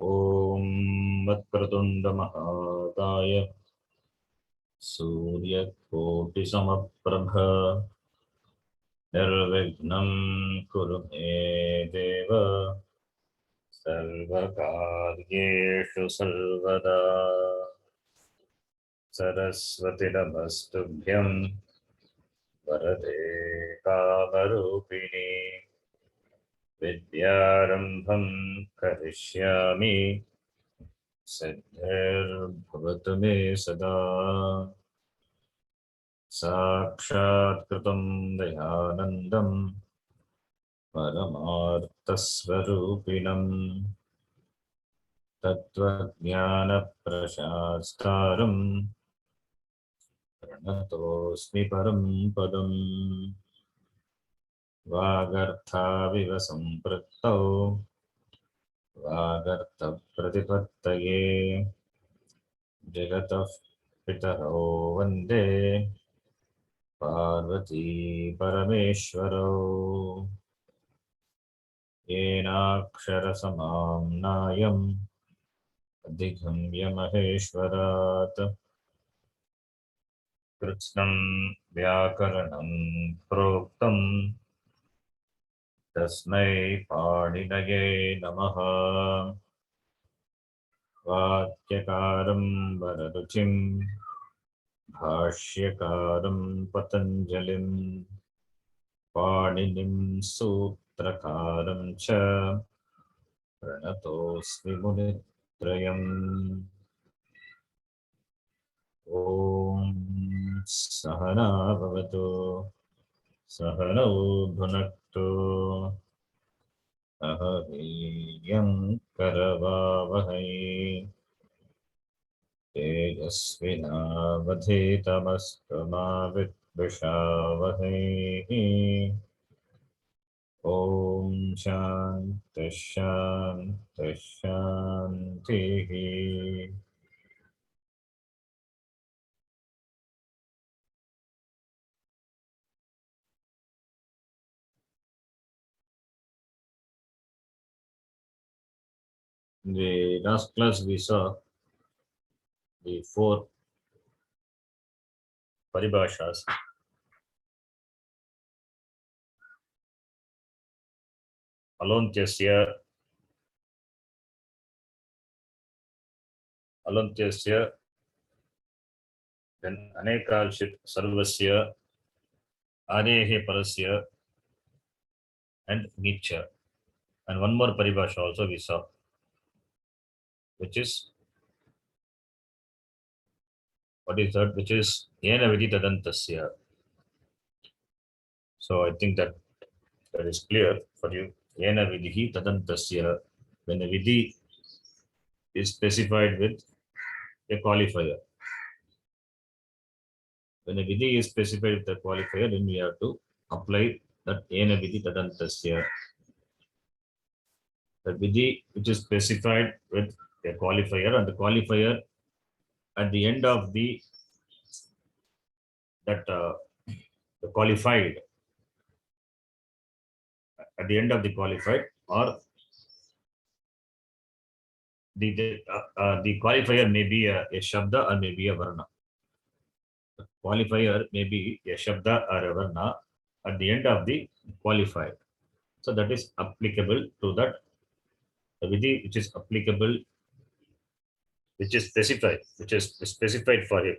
ॐ वक्रतुण्डमहाकाय सूर्यकोटिसमप्रभ निर्विघ्नं कुरु मे देव सर्वकार्येषु सर्वदा। सरस्वती नमस्तुभ्यं वरदे कामरूपिणी विद्यारम्भं करिष्यामि सिद्धिर्भवतु मे सदा। साक्षात्कृतं दयानन्दं परमार्थस्वरूपिणं तत्त्वज्ञानप्रशास्तारं प्रणतोऽस्मि परं पदम्। वागर्थाविव सम्पृक्तौ वागर्थप्रतिपत्तये जगतः पितरौ वन्दे पार्वती परमेश्वरौ। येनाक्षरसमाम्नायम् अधिगम्य महेश्वरात् कृत्स्नं व्याकरणं प्रोक्तं तस्मै पाणिनये नमः। वाक्यकारं वररुचिं भाष्यकारं पतञ्जलिं पाणिनिं सूत्रकारं च प्रणतोऽस्मि मुनित्रयम्। ॐ सहना भवतु सहनौ भुनक्तु सह वीर्यं करवावहै तेजस्विनावधीतमस्तु मा विद्विषावहै। ॐ शान्तिः शान्तिः शान्तिः। In the last class we saw the four paribhashas. Alontyasya, then Anekalshit Sarvasya, Adehe Parasya, and Nicha. And one more paribhasha also we saw, which is, what is that? Which is Yena Vidhi Tadantasya. So I think that is clear for you. Yena Vidhi Tadantasya. When the Vidhi is specified with a qualifier. When a Vidhi is specified with a qualifier, then we have to apply that Yena Vidhi Tadantasya. The Vidhi which is specified with a qualifier, and the qualifier at the end of the qualified, at the end of the qualified, or the qualifier may be a shabda or may be a varna. The qualifier may be a shabda or a varna at the end of the qualified. So that is applicable to that. The vidhi which is applicable, which is specified for a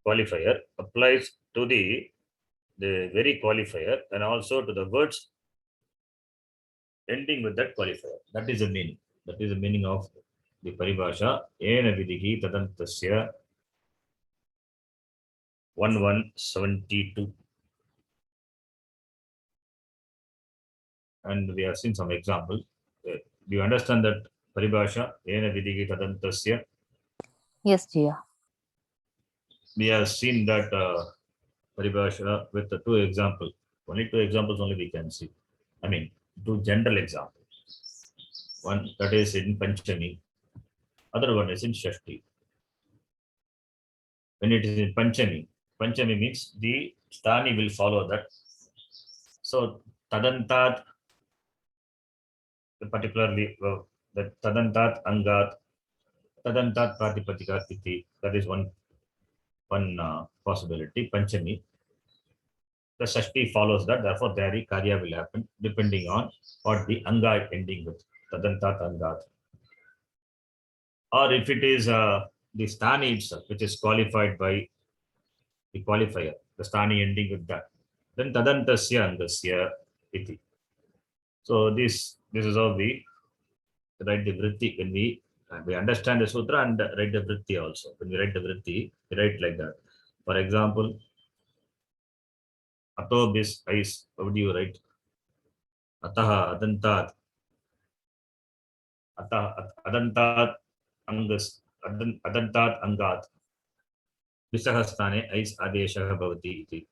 qualifier, applies to the very qualifier and also to the words ending with that qualifier. That is the meaning. That is the meaning of the paribhasha. Ena vidhi tadantasya 1172. And we have seen some examples. Do you understand that paribhasha? Ena vidhi tadantasya. Yes, Jia. We have seen that paribhasha with the two examples. Only two examples only we can see. I mean, two general examples. One that is in Panchami, other one is in Shashti. When it is in Panchami, Panchami means the sthani will follow that. So tadantat, particularly that tadantat angat, tadantat pratipadika iti. That is one possibility. Panchami. The Shashti follows that. Therefore, there karya will happen depending on what the anga ending with. Tadantat angat. Or if it is the stani itself, which is qualified by the qualifier, the stani ending with that, then tadantasya angasya iti. So this is how we write the vritti when we understand the sutra and write the vritti also. When we write the vritti, we write like that. For example, ato bis ais. How do you write? Ataha adantat. Atah adantat angas adantat angat. Visah sthane ais adeshah bhavati iti.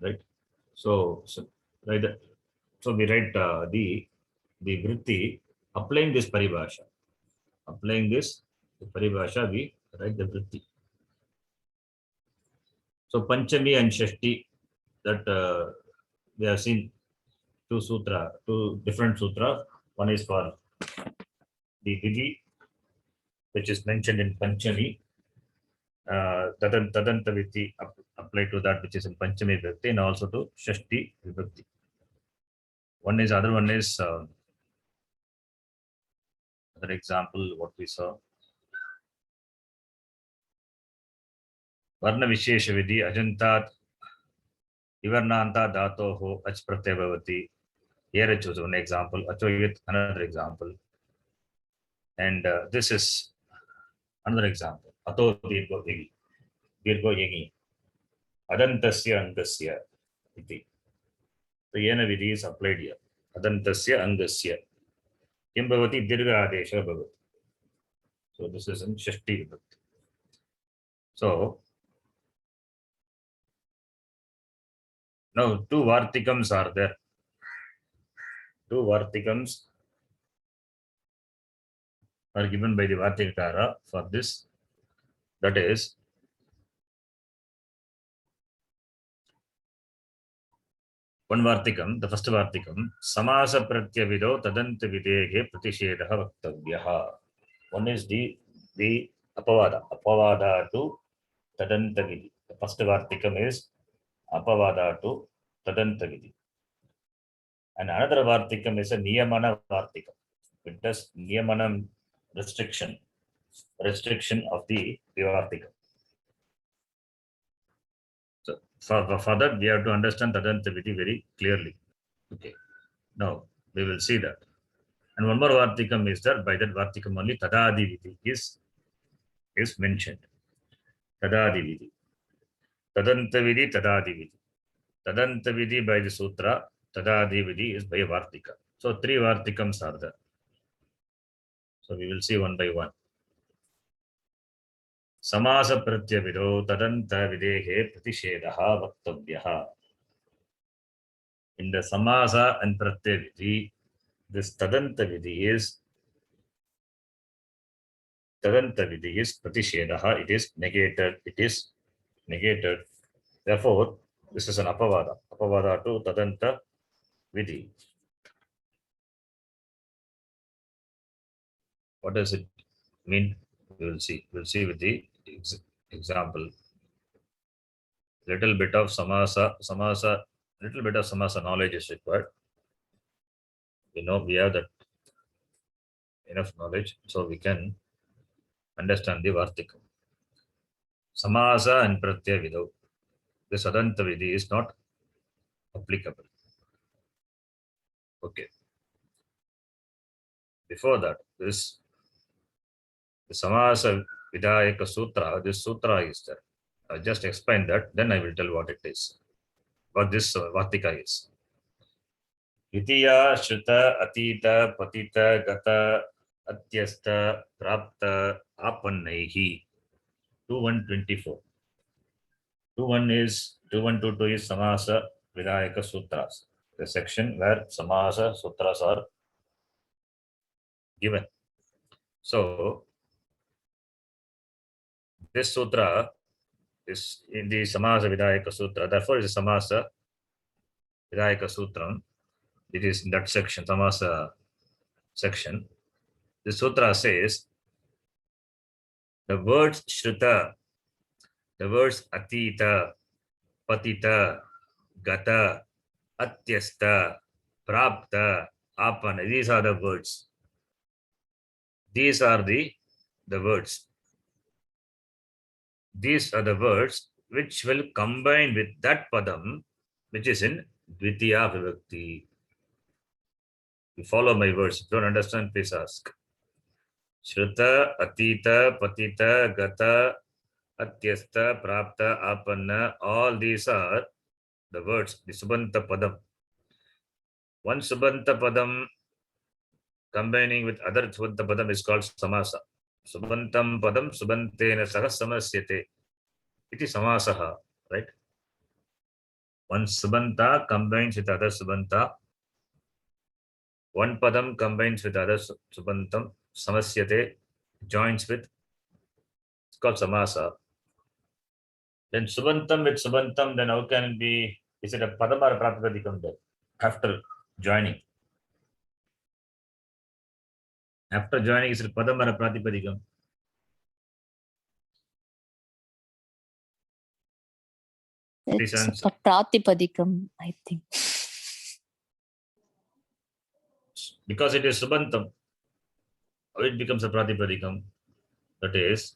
Right. So right. So we write the vritti applying this paribhasha. Applying this paribhasha, we write the vritti. So Panchami and Shashti, that we have seen two different sutras. One is for the Vidhi, which is mentioned in Panchami. Tadanta Vidhi apply to that which is in Panchami Vibhakti, and also to Shashti Vibhakti. Other one is another example what we saw. Varna Vishesha Vidhi Ajantat Ivarnanta Dhatoho Ach Pratyaya Bhavati. Here I choose one example. Achoyit another example. And this is another example. Ato Dirgo Yegi. Adantasya Angasya iti. So Yena Vidhi is applied here. Adantasya Angasya. Kim Bhavati Dirga Adesha Bhavati. So this is in Shashti Vibhakti. So now two Vartikams are there. Two Vartikams are given by the Vartikara for this. That is one Vartikam, the first Vartikam, Samasa Pratyavido Tadanta Videhe Pratishedaha Vaktavyaha. One is the Apavada to Tadanta Vidhi. The first Vartikam is Apavada to Tadanta Vidhi. And another Vartikam is a Niyamana Vartikam. It does Niyamanam restriction of the Vartikam. So for that, we have to understand Tadanta Vidhi very clearly. Okay. Now we will see that. And one more Vartikam is there. By that Vartikam only Tadadi Vidhi is mentioned. Tadadi Vidhi. Tadanta Vidhi, Tadadi Vidhi. Tadanta Vidhi by the Sutra, Tadadi Vidhi is by Vartika. So three Vartikams are there. So we will see one by one. Samasa Pratyavido Tadanta Videhe Pratishedaha Vaktavyaha. In the Samasa and Pratyavidhi, this Tadanta Vidhi is Pratishedaha. It is negated. Therefore, this is an Apavada. Apavada to Tadanta Vidhi. What does it mean? We will see. We'll see with the example. Little bit of samasa knowledge is required. We know we have that enough knowledge, so we can understand the Vartikam. Samasa and Pratyavido. The Sadanta Vidhi is not applicable. Okay. Before that, the Samasa Vidayaka Sutra, this Sutra is there. I'll just explain that, then I will tell what it is. What this Vartika is. Vitiya, Shruta, Atita, Patita, Gata, Atyasta, Prapta, Apannaihi. 2124. 2122 is Samasa Vidayaka Sutras. The section where Samasa Sutras are given. So this sutra is in the Samasa Vidayaka Sutra. Therefore, it is Samasa Vidayaka Sutram. it is in that section, Samasa section. The sutra says the words Shruta, the words Atita, Patita, Gata, Atyasta, Prapta, Apana. These are the words. These are the words. These are the words which will combine with that padam which is in Dvitiya Vibhakti. You follow my words. If you don't understand, please ask. Shruta, Atita, Patita, Gata, Atyasta, Prapta, Apanna, all these are the words, the Subanta Padam. One Subanta Padam combining with other Subanta Padam is called Samasa. Subantam Padam, Subantena Saha Samasyate. It is Samasaha, right? One Subanta combines with other Subanta. One Padam combines with other Subantam, Samasyate, joins with, it's called Samasa. Then Subantam with Subantam, then how can it be? Is it a Padam or a Pratipadikam there? After joining. After joining, is it Padam or a Pratipadikam? Please It's answer. a Pratipadikam, I think. Because it is Subantam, it becomes a Pratipadikam. That is,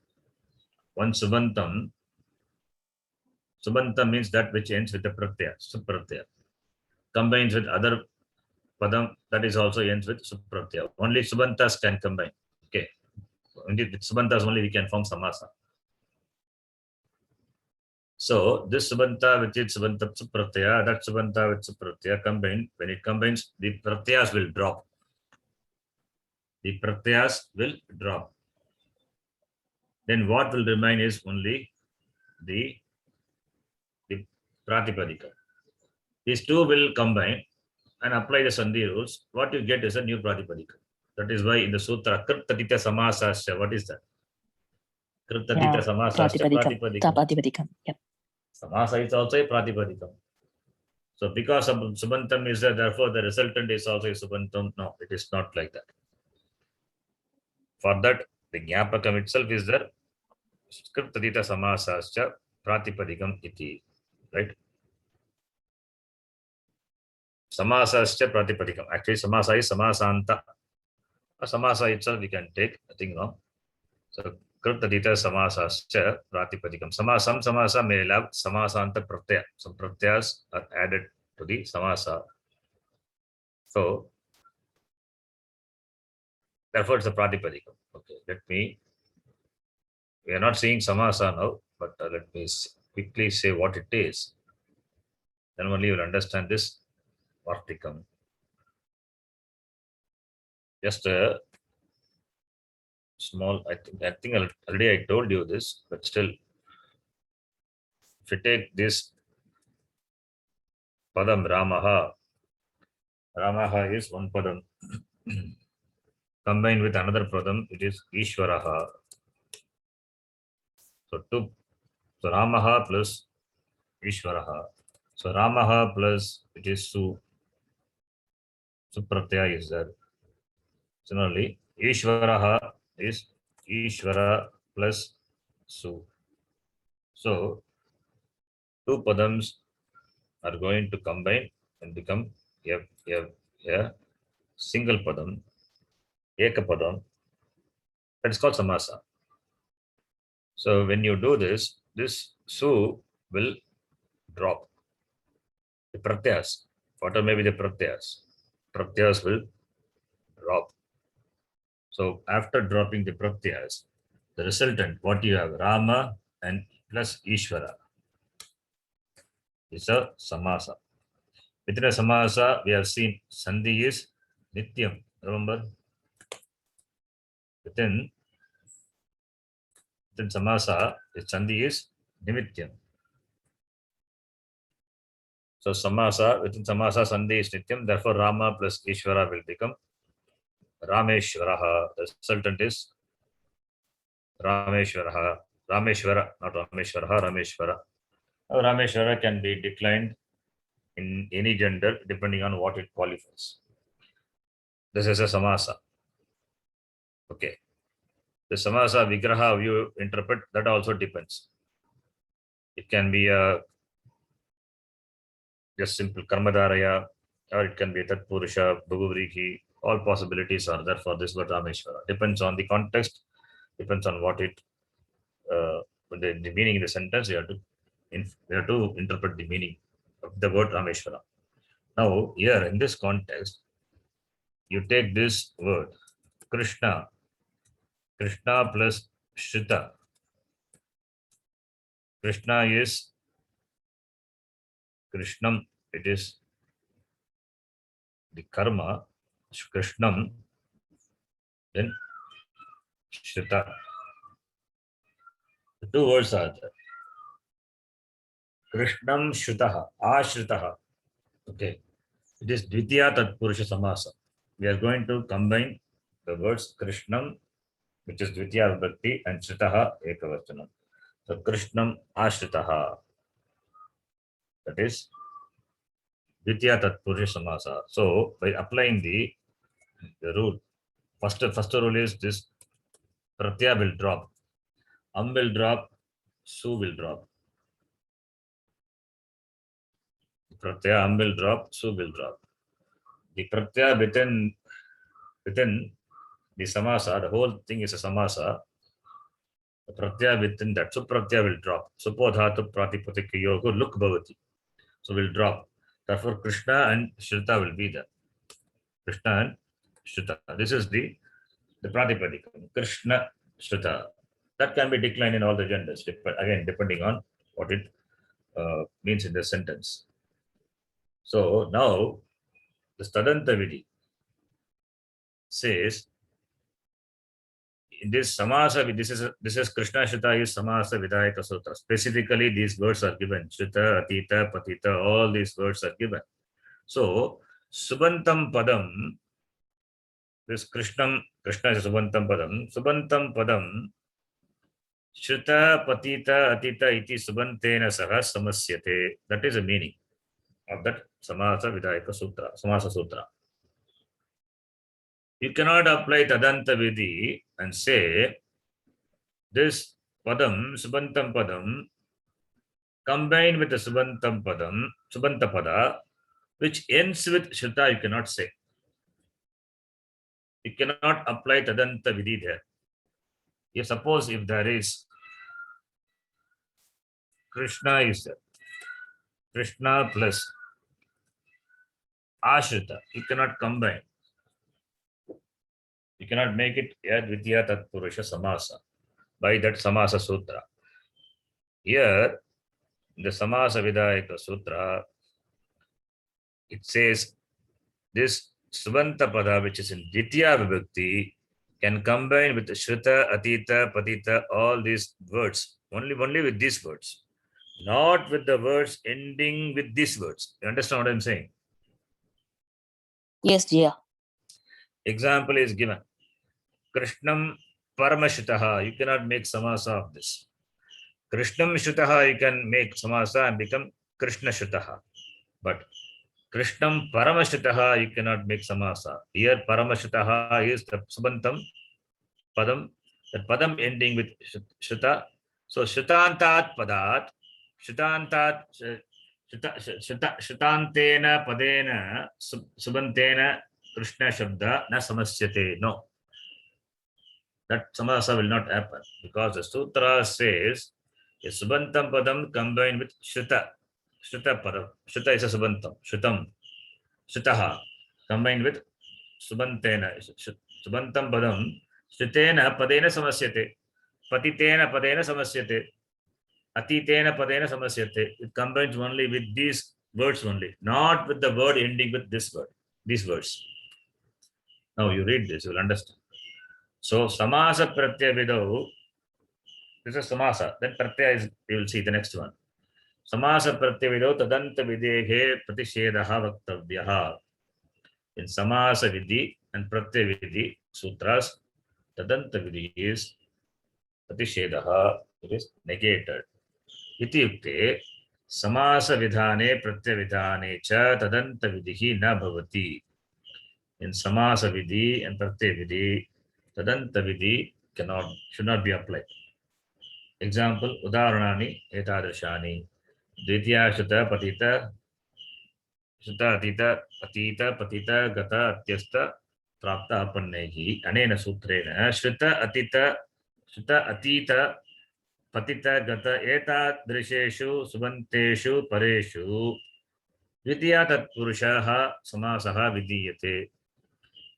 one Subantam. Subantam means that which ends with the Pratyaya, Supratyaya. Combines with other Padam, that is also ends with Supratyaya. Only Subantas can combine. Okay. Only with Subantas only we can form Samasa. So this Subanta with its Subanta Supratyaya, that Subanta with Supratyaya combined, when it combines, the Pratyayas will drop. The Pratyayas will drop. Then what will remain is only the Pratipadika. These two will combine and apply the Sandhi rules. What you get is a new Pratipadika. That is why in the Sutra, Kritatita Samasasya, what is that? Kritatita Samasasya Pratipadikam. Pratipadikam. Yep. Samasa is also a Pratipadikam. So because of Subantam is there, therefore the resultant is also a Subantam. No, it is not like that. For that, the Jnapakam itself is there. Kritatita Samasasya Pratipadikam iti. Right? Samasasya Pratipadikam. Actually, Samasa is Samasanta. Samasa itself we can take, I think, no. So Kritatita Samasasya Pratipadikam. Samasa may have Samasanta Pratyaya. Some Pratyas are added to the Samasa. So therefore it's a Pratipadikam. Okay, we are not seeing Samasa now, but let me quickly say what it is. Then only you will understand this Vartikam. Just a small, I think already I told you this, but still, if you take this Padam Ramaha is one Padam. Combined with another Padam, it is Ishvaraha. So Ramaha plus Ishvaraha. So Ramaha plus it is Supratyaya is there. Similarly, Ishvaraha is Ishvara plus Su. So two Padams are going to combine and become a single Padam, Eka Padam. That is called Samasa. So when you do this Su will drop. The Pratyas, whatever may be the Pratyas will drop. So after dropping the Pratyas, the resultant, what you have, Rama and plus Ishvara, is a Samasa. Within a Samasa, we have seen Sandhi is Nityam. Remember? Within Samasa, the Sandhi is Nimityam. So Samasa, within Samasa, Sandhi is Nityam. Therefore, Rama plus Ishvara will become Rameshvaraha. The resultant is Rameshvaraha. Rameshvara, not Rameshvaraha, Rameshvara. Now, Rameshvara can be declined in any gender depending on what it qualifies. This is a samasa. Okay. The samasa vigraha, how you interpret, that also depends. It can be a just simple karmadaraya, or it can be tat purusha, bhuvrihi. All possibilities are there for this word Rameshwara. Depends on the context, depends on what it, the meaning in the sentence. You have to interpret the meaning of the word Rameshwara. Now, here in this context, you take this word Krishna, Krishna plus Shrita. Krishna is Krishnam, it is the karma, Krishnam, then Shrita. The two words are there. Krishnam Shritaha, Ashritaha. Okay. It is Dvitiya Tatpurusha Samasa. We are going to combine the words Krishnam, which is Dvitiya Vibhakti, and Shritaha Ekavachanam. So Krishnam Ashritaha. That is Dvitiya Tatpurusha Samasa. So by applying the rule, first rule is this Pratyaya will drop. Will drop, Su will drop. Pratyaya will drop, Su will drop. The Pratyaya within the samasa, the whole thing is a samasa. The Pratyaya within that, Supratyaya will drop. Supodhatu Pratipatikyogo look bhavati. So will drop. Therefore, Krishna and Shrita will be there. Krishna and Shrita. This is the Pratipadikam. Krishna, Shrita. That can be declined in all the genders, again, depending on what it means in the sentence. So now, the Stadanta Vidhi says, in this samasa, this is Krishna Shrita is samasa vidayaka sutra. Specifically, these words are given. Shrita, Atita, Patita, all these words are given. So, Subantam Padam, this Krishna is Subantam Padam. Subantam Padam, Shrita, Patita, Atita, iti Subantena saha samasyate. That is the meaning of that samasa vidayaka sutra, samasa sutra. You cannot apply Tadanta Vidhi and say this Padam, Subantam Padam, combined with the Subantam Padam, Subanta Pada, which ends with Shrita, you cannot say. You cannot apply Tadanta Vidhi there. You suppose if there is Krishna is there, Krishna plus Ashrita, you cannot combine. You cannot make it Dvitiya Tatpurusha Samasa by that Samasa Sutra. Here, in the Samasa Vidayaka Sutra, it says this Subanta Pada, which is in Dvitiya Vibhakti, can combine with Shrita, Atita, Patita, all these words, only with these words, not with the words ending with these words. You understand what I'm saying? Yes, Jia. Example is given. Krishnam Paramashitaha. You cannot make samasa of this. Krishnam Shutaha, you can make samasa and become Krishna Shutaha. But Krishnam Paramashitaha, you cannot make samasa. Here Paramashitaha is the Subantam Padam, the Padam ending with Shuta. So Shutantat Padat, Shutantat Shutantena Padena Subantena Krishna Shabda na samasyate. No. That samasa will not happen because the sutra says a Subantam Padam combined with Shuta. Shuta Padam. Shuta is a Subantam. Shutam. Shutaha combined with Subantena. Subantam Padam. Shutena Padena Samasyate. Patitena Padena Samasyate. Atitena Padena Samasyate. It combines only with these words only, not with the word ending with this word. These words. Now you read this, you will understand. So Samasa Pratyaya Vidau. This is Samasa. Then Pratyaya is, you will see the next one. Samasa Pratyavido Tadanta Videhe Pratishedaha Vaktavyaha. In Samasa Vidhi and Pratyavidhi sutras, Tadanta Vidhi is Pratishedaha, it is negated. Iti yukte, समास विधाने प्रत्ययविधाने च तदंत विधि न भवति. In samasa vidhi and pratyaya vidhi, tadanta vidhi should not be applied. Example, udaharanani etadrishani. Dvitiya shuta patita atita patita gata atyasta prapta apannehi. Anena sutrena shuta atita patita gata etadrisheshu subanteshu pareshu dvitiya tatpurushaha samasaha vidiyate.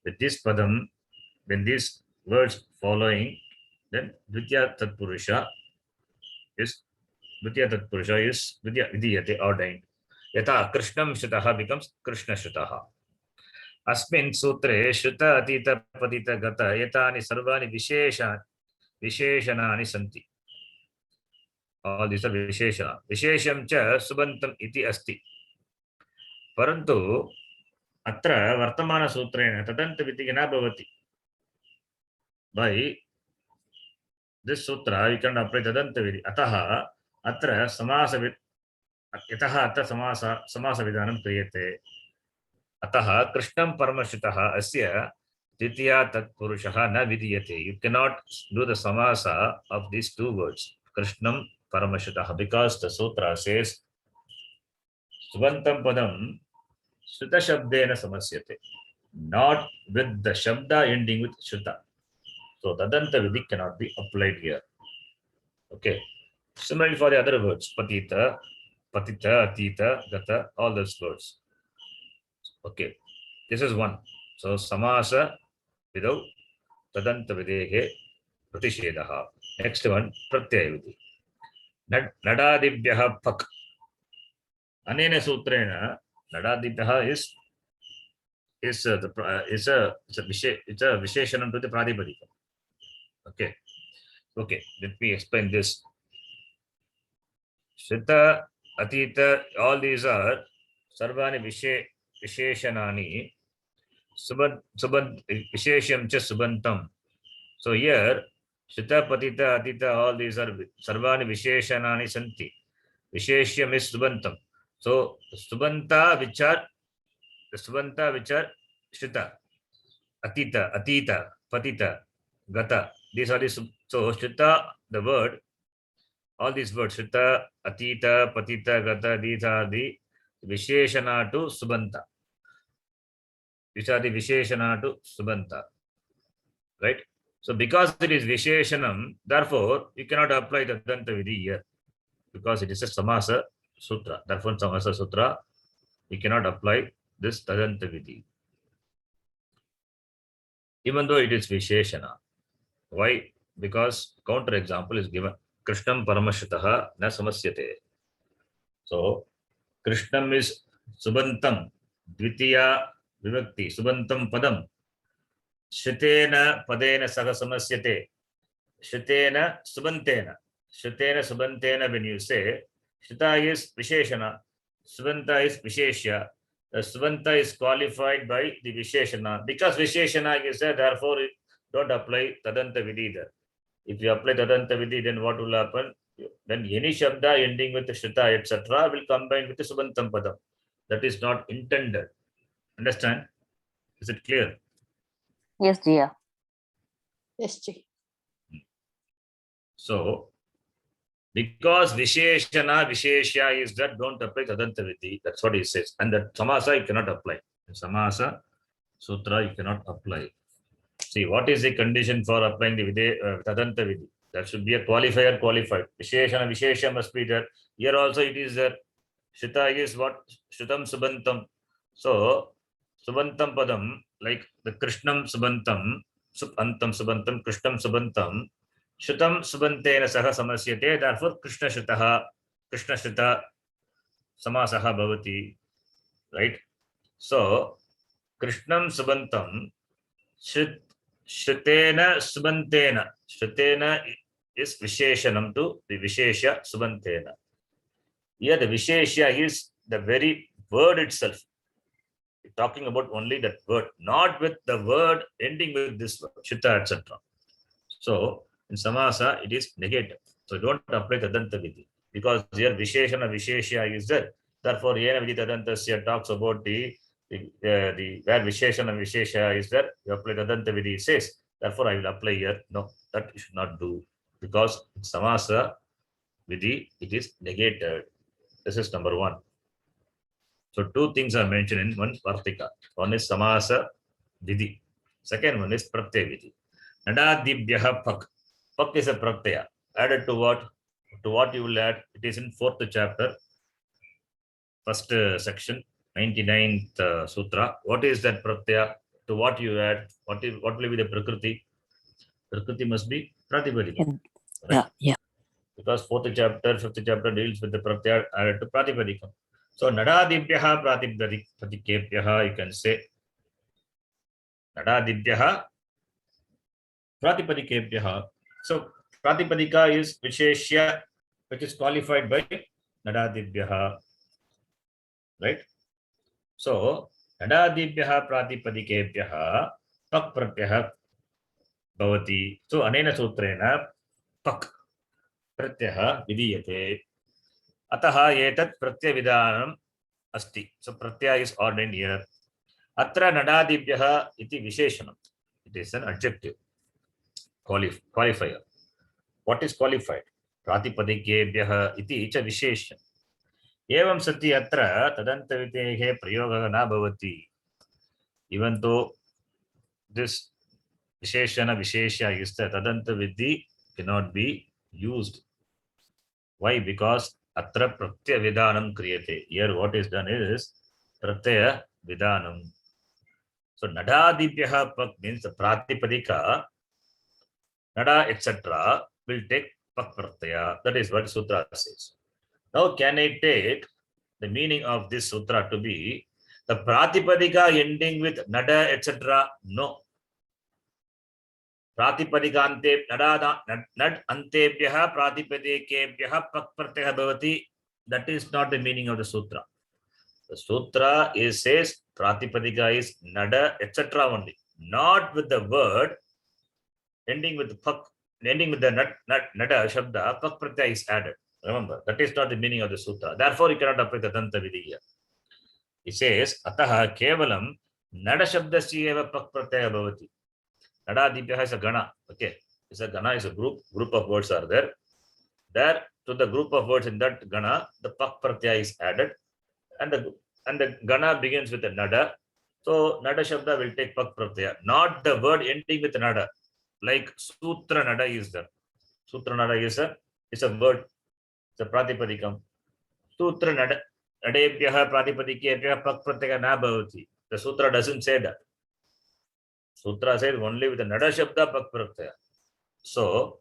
With this padam, when these words following, then Dvitiya Tatpurusha is Vidya Vidiyate ordained. Yata Krishnam Shutaha becomes Krishna Shutaha. Asmin Sutre Shuta Atita Padita Gata Etani Sarvani Visheshanani Santi. All these are Visheshana. Vishesham cha Subantam iti asti. Parantu Atra Vartamana Sutrena Tadanta Vitigana Bhavati. By this sutra, you can apply Tadanta Vidi. Ataha Atra Samasa Yataha Atta Samasa Vidhanam Kriyate. Ataha Krishnam Paramashitaha Asya Titiya Tatpurushaha Na Vidiyate. You cannot do the samasa of these two words, Krishnam Paramashitaha, because the sutra says Subantam Padam Shuta Shabdena Samasyate, not with the Shabda ending with Shuta. So Tadanta Vidhi cannot be applied here. Okay. Similarly for the other words, Patita, Atita, Gata, all those words. Okay. This is one. So Samasa Vidau Tadanta Videhe Pratishedaha. Next one, Pratyaya Vidhi. Nadadibhyaha Pak. Anena Sutrena, Nadadibhyaha is a Visheshanam to the Pradipadika. Okay. Okay, let me explain this. Shita, Atita, all these are Sarvani Visheshanani, Vishesham cha Subantam. So here, Shita, Patita, Atita, all these are Sarvani Visheshanani Santi. Visheshyam is Subantam. So Subanta which are Shita, Atita, Patita, Gata. These are the so Shita, the word, all these words, Shita, Atita, Patita, Gata, these are the Visheshana to Subanta. These are the Visheshana to Subanta. Right? So because it is Visheshanam, therefore you cannot apply the Tadanta Vidhi here. Because it is a Samasa Sutra. Therefore, Samasa Sutra, you cannot apply this Tadanta Vidhi. Even though it is Visheshana. Why? Because counter example is given. Krishnam Paramashitaha na samasyate. So, Krishnam is Subantam, Dvitiya Vivakti, Subantam Padam. Shritena Padena Saha Samasyate. Shritena Subantena, when you say, Shrita is Visheshana, Subanta is Visheshya. The Subanta is qualified by the Visheshana. Because Visheshana is there, therefore, don't apply Tadanta Vidhi there. If you apply Tadanta Vidhi, then what will happen? Then any Shabda ending with the Shrita, etc., will combine with the Subantam Padam. That is not intended. Understand? Is it clear? Yes, dear. Yes, Ji. So, because Visheshana, Visheshya is that, don't apply Tadanta Vidhi. That's what he says. And that Samasa you cannot apply. Samasa Sutra you cannot apply. See, what is the condition for applying the Tadanta Vidhi? That should be a qualifier qualified. Visheshana, Visheshya must be there. Here also it is there. Shita is what? Shrutam Subantam. So, Subantam Padam, like the Krishnam Subantam, Subantam Subantam, Krishnam Subantam, Shrutam Subantena Saha Samasyate, therefore Krishna Shritaha, Krishna Shrita Samasaha Bhavati. Right? So, Krishnam Subantam, Shritena Subantena. Shritena is Visheshanam to the Vishesha Subantena. Here the Vishesha is the very word itself. We're talking about only that word, not with the word ending with this word, Shita, etc. So in Samasa, it is negative. So don't apply Tadanta Vidhi. because here Visheshana Visheshya is there. Therefore, Yena Vidhi Tadantasya talks about the where Visheshana Visheshya is there, you apply Tadanta Vidhi says. Therefore, I will apply here. No, that you should not do because it's Samasa Vidhi, it is negated. This is number one. So two things are mentioned in one Vartika. One is Samasa Vidhi. Second one is Pratyaya Vidhi. Nadadibhyaha Pak. Pak is a Pratyaya. Added to what? To what you will add? It is in 4th chapter, first section, 99th sutra. What is that Pratyaya? To what you add? What will be the Prakriti? Prakriti must be Pratipadika. Right? Yeah. Because 4th chapter, 5th chapter deals with the Pratyaya added to Pratipadika. So Nadadibhyaha Pratipadikebhyaha, you can say Nadadibhyaha Pratipadikebhyaha. So Pratipadika is Visheshya, which is qualified by Nadadibhyaha. Right? So Nadadibhyaha Pratipadikebhyaha Pak Pratyaha Bhavati. So Anena Sutrena Pak Pratyaha Vidiyate. Ataha Etat Pratyavidanam Asti. So Pratyaya is ordained here. Atra Nadadibhyaha iti Visheshanam. It is an adjective. Qualifier. What is qualified? Pratipadikebhyaha iti cha Visheshan. Evam sati atra tadantavitehe prayoga na bhavati. Even though this Visheshana Visheshya is the tadantavidhi cannot be used. Why? Because atra pratyaya vidanam kriyate. Here what is done is pratyaya vidanam. So nadadibhyaha pak means the pratipadika, nada etc. will take pak pratyaya. That is what sutra says. Now can I take the meaning of this sutra to be the pratipadika ending with nada etc.? No. Pratipadika ante nad antebhyaha pratipadikebhyaha pak pratyaya bhavati. That is not the meaning of the sutra. The sutra says pratipadika is nada etc. only, not with the word ending with pak, ending with the nada shabda, pak pratyaya is added. Remember, that is not the meaning of the sutra. Therefore, you cannot apply the Tadanta Vidhi here. It says, Ataha kevalam nada shabdasya eva pak pratyaya bhavati. Nada dibhyaha is a gana. Okay. It's a gana is a group of words are there. There, to the group of words in that gana, the pak pratyaya is added. And the gana begins with the nada. So, nada shabda will take pak pratyaya. Not the word ending with nada. Like sutra nada is there. Sutra nada is a word. It's a pratipadikam. Sutra nadebhyaha pratipadikebhyaha pak pratyaya na bhavati. The sutra doesn't say that. Sutra says only with the nada shabda pak pratyaya. So,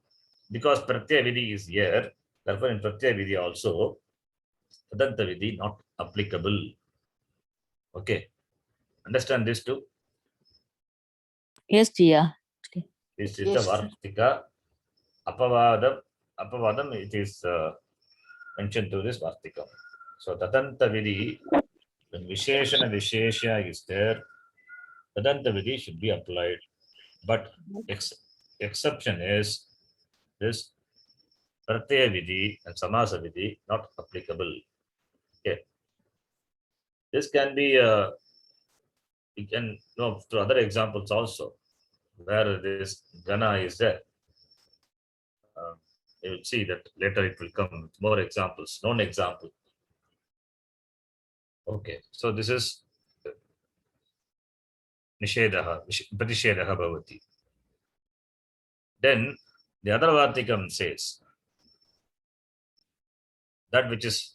because pratyaya vidhi is here, therefore in pratyaya vidhi also, tadanta vidhi not applicable. Okay. Understand this too? Yes, dear. This is Yes, the Vartika. Apavadam, it is mentioned to this Vartika. So, tadanta vidhi, when Visheshana Visheshya is there, Tadanta Vidhi should be applied. But exception is this Pratyaya Vidhi and Samasa Vidhi not applicable. Okay. This can be, you can know to other examples also, where this Gana is there. You will see that later it will come with more examples, known example. Okay, so this is Nishedha, Pratishedha Bhavati. Then the other Vartikam says that which is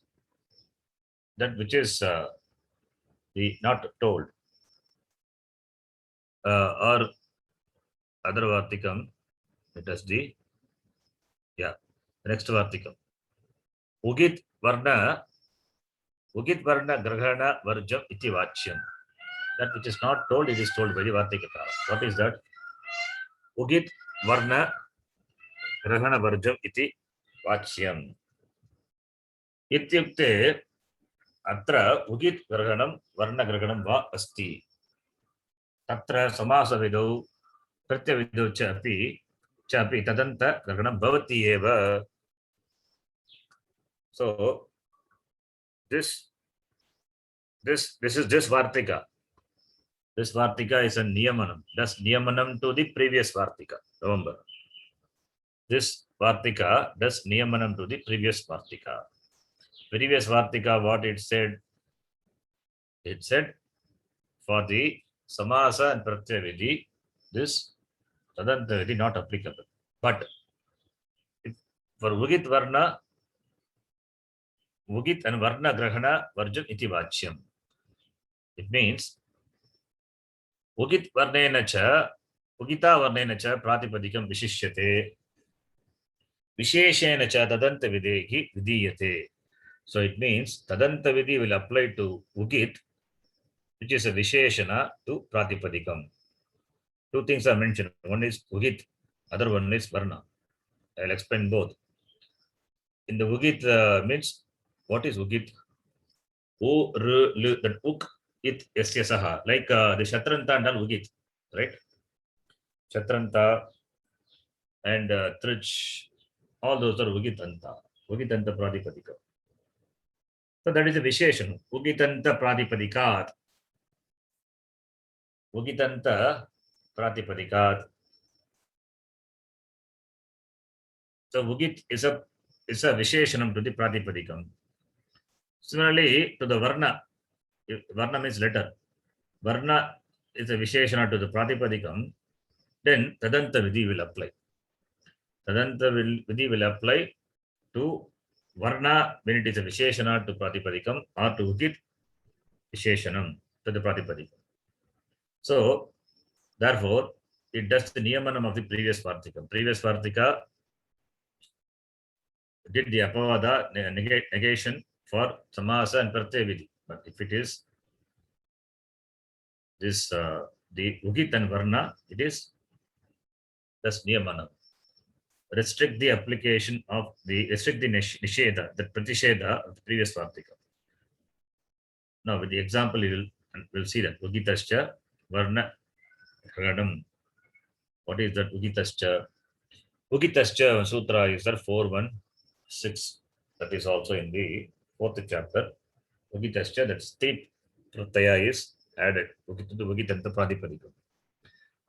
the not told, or other Vartikam, it is the next Vartikam. Ugit Varna Grahana Varjam iti Vachyam. That which is not told, it is told by the Vartikata. What is that? Ugit Varna Grahana Varjam iti Vachyam. Ityukte Atra Ugit Grahanam Varna Grahanam va asti. Tatra Samasa Vidau Pratyaya Vidau chapi tadanta Grahanam bhavati eva. So this is Vartika. This Vartika is a Niyamanam. That's Niyamanam to the previous Vartika. Remember. This Vartika does Niyamanam to the previous Vartika. Previous Vartika, what it said? It said for the Samasa and Pratyavidi, this Tadantavidi not applicable. But if for Vugit Varna, Vugit and Varna Grahana Varjam iti Vachyam. It means Vugit Varnena cha, Vugita Varnena cha Pratipadikam Vishishyate, Visheshena cha Tadantavidehi Vidiyate. So it means Tadantavidi will apply to Vugit, which is a Visheshana to Pratipadikam. Two things are mentioned. One is Vugit, other one is Varna. I'll explain both. In the Vugit means, what is Vugit? O, R, L, that Uk, It, S, S, Saha. Like the Shatranta and all Vugit, right? Shatranta and Trich, all those are Vugitanta. Vugitanta Pratipadikam. So that is a Visheshan. Vugitanta Pratipadikat. Vugitanta Pratipadikat. So Vugit is a Visheshanam to the Pratipadikam. Similarly, to the Varna, Varna means letter. Varna is a Visheshana to the Pratipadikam, then Tadanta Vidhi will apply. Tadanta Vidhi will apply to Varna when it is a Visheshana to Pratipadikam or to Vugit Visheshanam to the Pratipadikam. So, therefore, it does the Niyamanam of the previous Vartika. Previous Vartika did the Apavada negation for Samasa and Pratyavidi. But if it is this the Vugit and Varna, it is thus Niyamanam. Restrict the application of the Nisheda, the Pratisheda of the previous Vartika. Now with the example we'll see that Vugitascha Varna Hradam. What is that Vugitascha? Vugitascha Sutra is there 416. That is also in the 4th chapter. Vugitascha, that state pratyaya is added. Vugitanta Pratipadikam.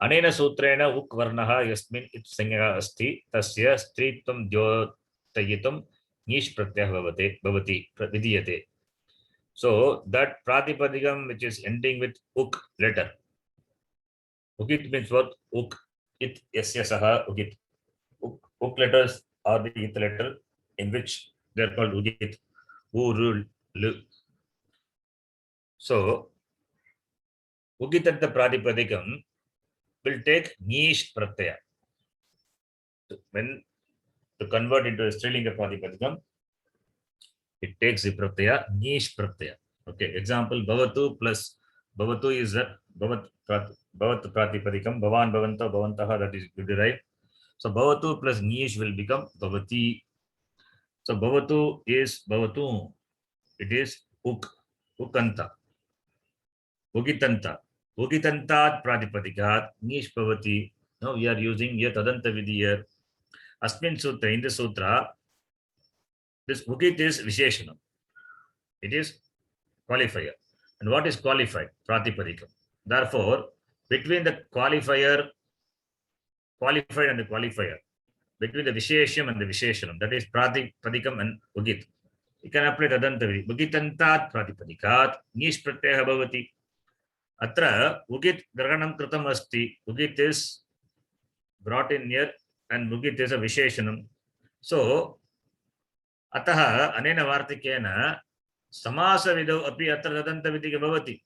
Anena Sutrena Uk Varnaha Yasmin it Sangha Asti Tasya Stritvam Dyotayitam Nish Pratyah Bhavati Vidiyate. So that Pratipadikam which is ending with Uk letter. Ukit means what? Uk, It, Yasya Saha, Ugit. Uk letters are the It letter in which they are called Ugit. U, L. So, Ugitanta Pratipadikam will take Nish Pratyaya. When to convert into a Strilinga Pratipadikam, it takes the Pratyaya, Nish Pratyaya. Okay, example, Bhavatu plus Bhavatu is a Bhavat Pratipadikam, Bhavan, Bhavanta, Bhavantaha, that is derived. So Bhavatu plus Nish will become Bhavati. So Bhavatu is Bhavatu. It is Uk, Ukanta, Ugitanta, Ugitantat Pratipadikat, Nish Bhavati. Now we are using here Tadanta Vidhi here. Asmin Sutra, in the Sutra, this Ugit is Visheshanam. It is qualifier. And what is qualified? Pratipadikam. Therefore, between the qualified and the qualifier, between the Vishesham and the Visheshanam, that is Pratipadikam and Ugit, you can apply Tadantavi. Ugitantat Pratipadikat, Nish Pratyaya Bhavati. Atra Ugit Grahanam Kritam Asti. Ugit is brought in here and Ugit is a Visheshanam. So, Ataha Anena Vartikena Samasa Vidau Api Atra Tadantavidika Bhavati.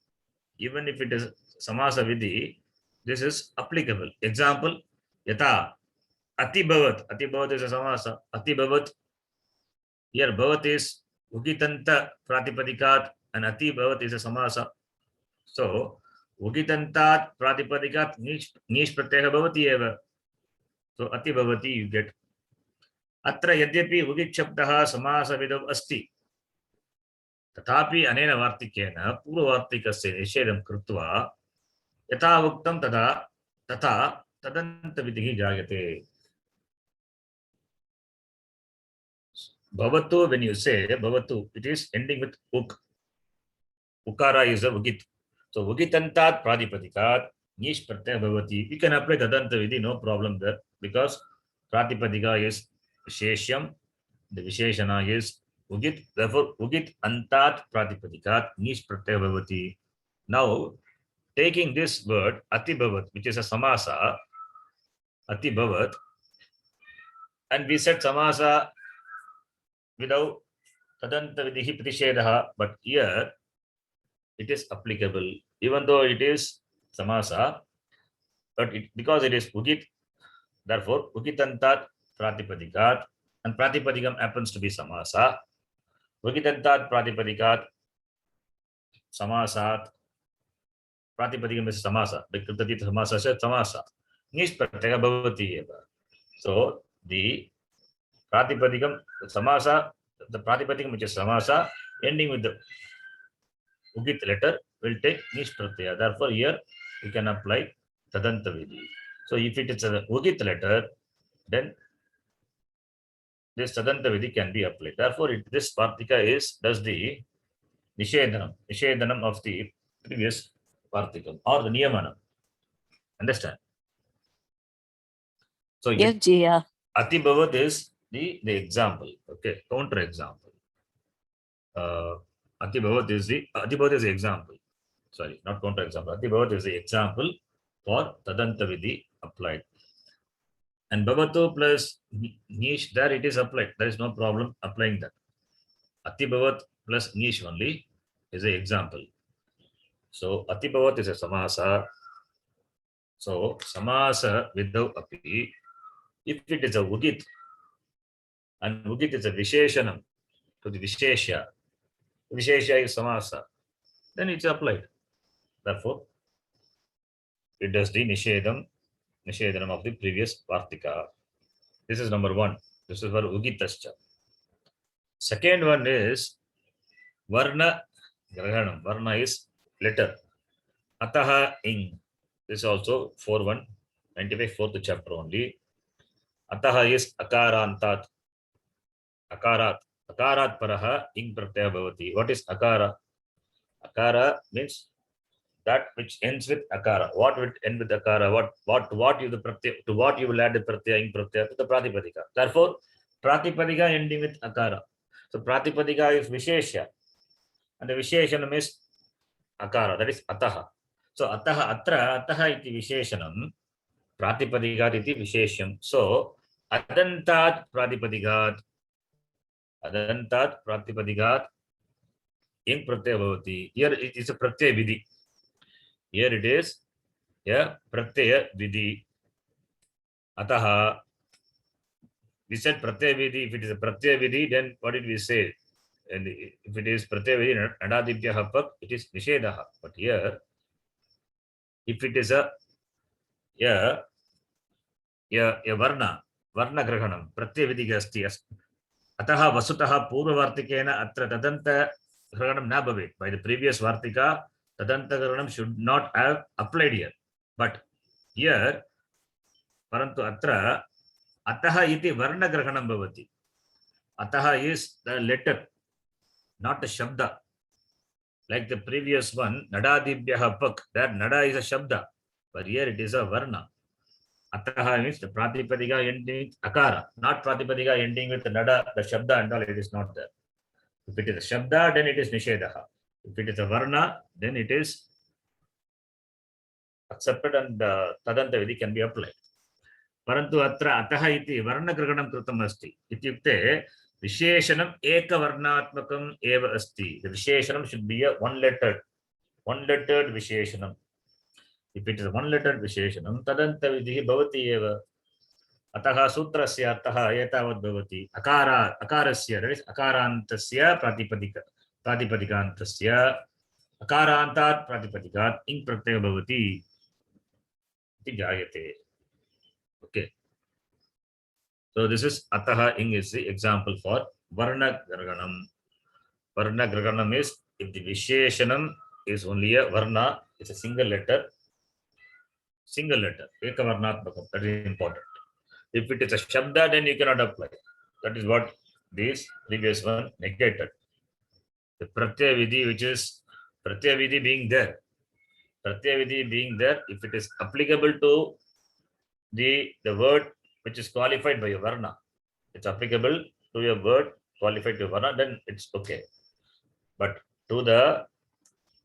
Even if it is Samasa Vidhi, this is applicable. Example, Yata Ati Bhavat. Ati Bhavat is a Samasa. Ati Bhavat. Here Bhavat is Ugitanta Pratipadikat and Ati Bhavat is a Samasa. So, Ugitantat Pratipadikat Nish Pratyaya Bhavati eva. So, Ati Bhavati you get. Atra Yadyapi Ugit Shabdaha Samasa Vidav Asti. Tatapi Anena Vartikena Purvartikasya Nishedam Krutva Yata Uktam Tada Tata Tadanta Vidhi Jagate. Bhavatu, when you say Bhavatu, it is ending with uk. Ukara is a ugit. So ugitantat pradipadikat nish pratyaya bhavati. You can apply tadanta vidhi, no problem there, because pratipadika is visheshyam, the visheshana is ugit. Therefore, ugit antat pradipadikat nish pratyaya bhavati. Now, taking this word ati bhavat, which is a samasa, ati bhavat, and we said samasa without tadanta vidhi pratishedaha, but here it is applicable, even though it is samasa, but because it is ugit, therefore ugitantat pratipadikat, and pratipadikam happens to be samasa. Ugitantat pratipadikat samasat, pratipadikam is samasa. Vikrutati samasa se samasa. Nish pratyaya bhavati eva. So the pratipadikam samasa, the pratipadikam which is samasa, ending with the ugit letter will take nish pratyaya. Therefore here we can apply tadanta vidhi. So if it is a ugit letter, then this tadanta vidhi can be applied. Therefore, this partika does the nishedanam of the previous partikam or the niyamanam. Understand? So Yes, Jia. ati bhavat is the example. Okay, counter example. Ati bhavat is the example. Sorry, not counter example. Ati bhavat is the example for tadanta vidhi applied. And bhavatu plus nish, there it is applied. There is no problem applying that. Ati bhavat plus nish only is an example. So ati bhavat is a samasa. So samasa without api, if it is a ugit, and ugit is a visheshanam to the vishesha is samasa, then it's applied. Therefore, it does the nishedanam of the previous partika. This is number one. This is for ugitascha. Second one is varna grahanam. Varna is letter. Ataha ing. This is also 4.1, 95, 4th chapter only. Ataha is akarantat. Akarat paraha ing pratyaya bhavati. What is akara? Akara means that which ends with akara. What will end with akara? What you the pratyaya, to what you will add the pratyaya ing pratyaya to the pratipadika. Therefore, pratipadika ending with akara. So pratipadika is vishesha, and the visheshanam is akara. That is ataha. So ataha iti visheshanam, pratipadikat iti vishesham. So adantat pratipadikat in pratyaya bhavati. Here it is a pratyaya vidhi. Here it is a pratyaya vidhi. Ataha, we said pratyaya vidhi. If it is a pratyaya vidhi, then what did we say? And if it is pratyaya vidhi, nadadibhyaha pak, it is nishedaha. But here, if it is a varna grahanam, pratyaya vidhi asti. Ataha vasutaha purvavartikena atra tadanta grahanam na bhavet. By the previous vartika, tadanta grahanam should not have applied here. But here, parantu atra ataha iti varna grahanam bhavati. Ataha is the letter, not a shabda. Like the previous one, nadadibhyaha pak, that nada is a shabda. But here it is a varna. Ataha means the pratipadika ending with akara, not pratipadika ending with the nada, the shabda and all, it is not there. If it is a shabda, then it is nishedaha. If it is a varna, then it is accepted and tadanta vidhi can be applied. Parantu atra ataha iti varna grahanam kritam asti. Ityukte visheshanam eka varnatmakam eva asti. The visheshanam should be a one-lettered visheshanam. If it is a one-lettered visheshanam, tadanta vidhi bhavati eva. Ataha sutrasya ataha etavad bhavati. Akarasya, that is akarantasya pratipadikantasya akarantat pratipadikat ing pratyaya bhavati iti jayate. Okay. So this is ataha ing is the example for varna grahanam. Varna grahanam is if the visheshanam is only a varna, it's a single letter, eka varnatmakam. That is important. If it is a shabda, then you cannot apply. That is what this previous one negated. The pratyaya vidhi, which is pratyaya vidhi being there. Pratyaya vidhi being there, if it is applicable to the word which is qualified by a varna, it's applicable to a word qualified to varna, then it's okay. But to the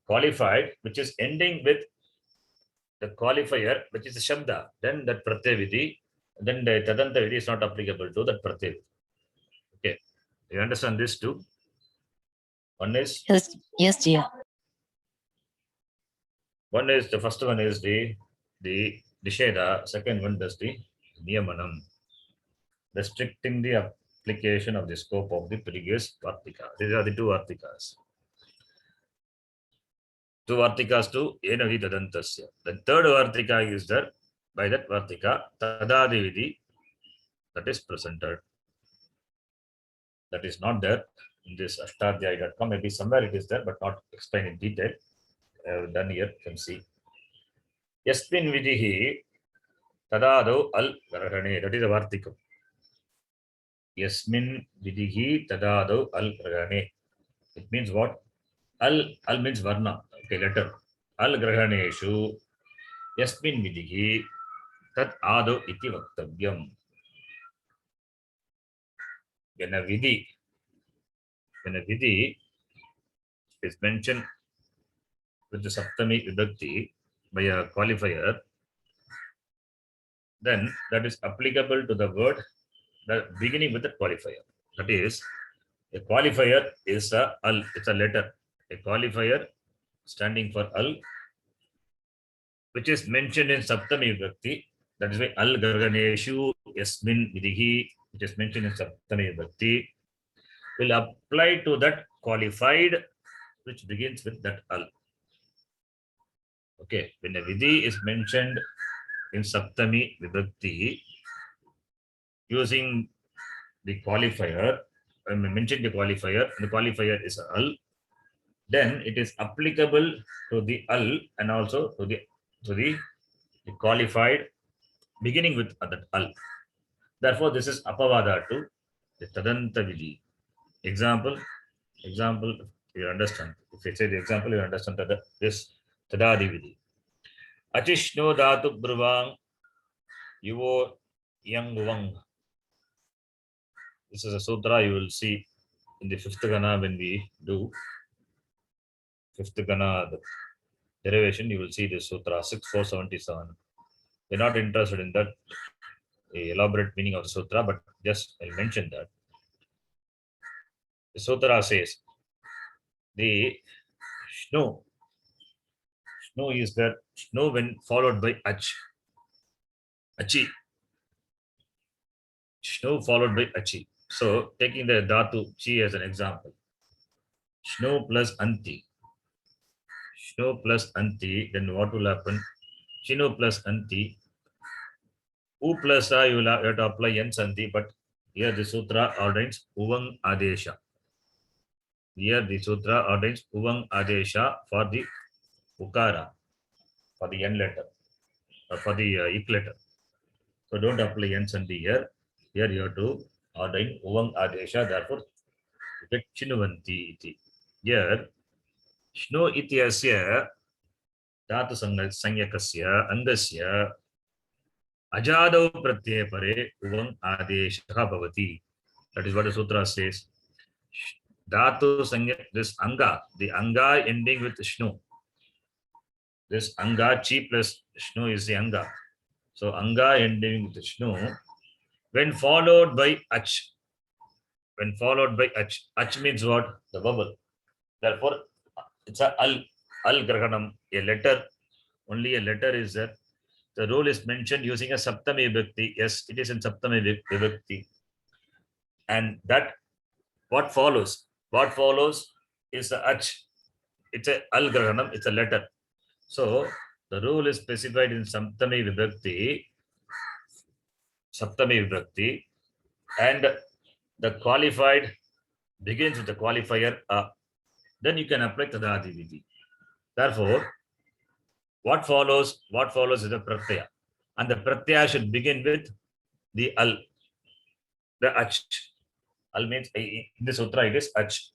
qualified, which is ending with the qualifier, which is a shabda, then that pratyaya vidhi, then the tadanta vidhi is not applicable to that pratyaya. Okay, you understand this too? One is Yes, Jia. the first one is the nisheda, second one is the niyamanam, restricting the application of the scope of the previous vartika. These are the two vartikas. Two vartikas to enavi tadantasya. The third vartika is there by that vartika, tadadi vidhi, that is presented. That is not there in this ashtadhyaya.com. Maybe somewhere it is there, but not explained in detail. I have done here, you can see. Yasmin vidhi tadado al grahane. That is a vartikam. Yasmin vidhi tadado al grahane. It means what? Al means varna. Okay, letter. Al grahaneshu yasmin vidhi tat ado iti vaktavyam. When a vidhi is mentioned with the saptami vibhakti by a qualifier, then that is applicable to the word the beginning with the qualifier. That is, a qualifier is a al, it's a letter. A qualifier standing for al, which is mentioned in Saptami Vibhakti. That is why al garganeshu yasmin vidhi, which is mentioned in Saptami Vibhakti, will apply to that qualified which begins with that al. Okay, when a vidhi is mentioned in Saptami Vibhakti using the qualifier, I mentioned the qualifier, and the qualifier is al, then it is applicable to the al and also to the qualified beginning with that al. Therefore, this is apavada to the tadanta vidhi. Example, you understand. If I say the example, you understand that this tadadi vidhi. Achishno dhatu bruvang yuvo yang vang. This is a sutra you will see in the fifth gana when we do fifth gana the derivation. You will see this sutra 6477. We're not interested in that elaborate meaning of the sutra, but just I'll mention that. The sutra says the shno is there. Shno when followed by achi. Shno followed by achi. So taking the dhatu chi as an example. Shno plus anti. Shno plus anti. Then what will happen? Shino plus anti. U plus a you will have to apply n santi, but here the sutra ordains uvang adesha. Here the sutra ordains uvang adesha for the ukara, for the n letter, for the ik letter. So don't apply n santi here. Here you have to ordain uvang adesha. Therefore, you get chinuvanti iti. Here, shno ityasya dhatu sanyakasya angasya ajado pratyaya pare uvang adesha bhavati. That is what the sutra says. Dhatu sanya, this anga, the anga ending with shnu. This anga chi plus shnu is the anga. So anga ending with shnu, when followed by ach. When followed by ach means what? The vowel. Therefore, it's a al grahanam, a letter. Only a letter is there. The rule is mentioned using a saptami vibhakti. Yes, it is in saptami vibhakti. And that what follows? What follows is a ach. It's a al grahanam, it's a letter. So the rule is specified in saptami vibhakti, and the qualified begins with the qualifier a. Then you can apply tadadi vidhi. Therefore, what follows is the pratyaya, and the pratyaya should begin with the al, the ach. Al means in the sutra it is ach.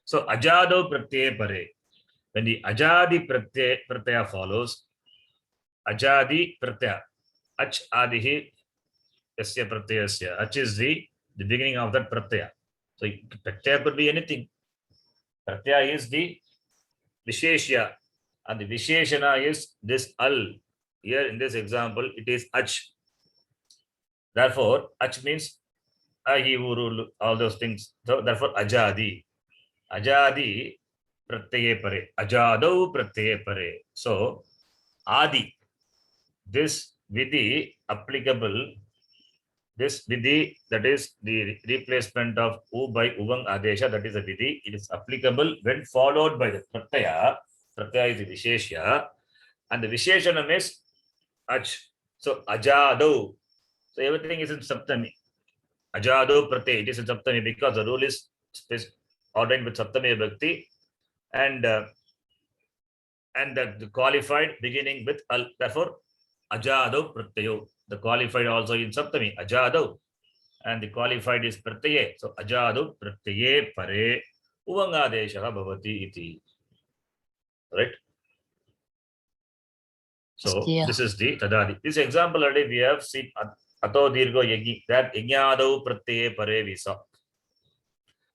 So ajado pratyaya pare. When the ajadi pratyaya follows, ajadi pratyaya, ach adihi yasya pratyayasya. Ach is the beginning of that pratyaya. So pratyaya could be anything. Pratyaya is the visheshya, and the visheshana is this al. Here in this example, it is ach. Therefore, ach means he, uru, all those things. So therefore, ajadi. Ajadi pratyaye pare. Ajadau pratyaye pare. So, adi. This vidhi applicable. This vidhi, that is the replacement of u by uvang adesha, that is a vidhi. It is applicable when followed by the pratyaya. Pratyaya is the visheshya. And the visheshanam is ach. So, ajadau. So, everything is in saptami. Ajado pratyay, it is in saptami because the rule is ordained with saptami vibhakti, and the qualified beginning with al. Therefore, ajado pratyayo. The qualified also in saptami, ajado, and the qualified is pratyaye. So ajado pratyaye pare uvangadeshaha bhavati iti. Right? So Yeah. this is the tadadi. This example already we have seen ato dirgo yagi, that yajnado pratyaye pare we saw.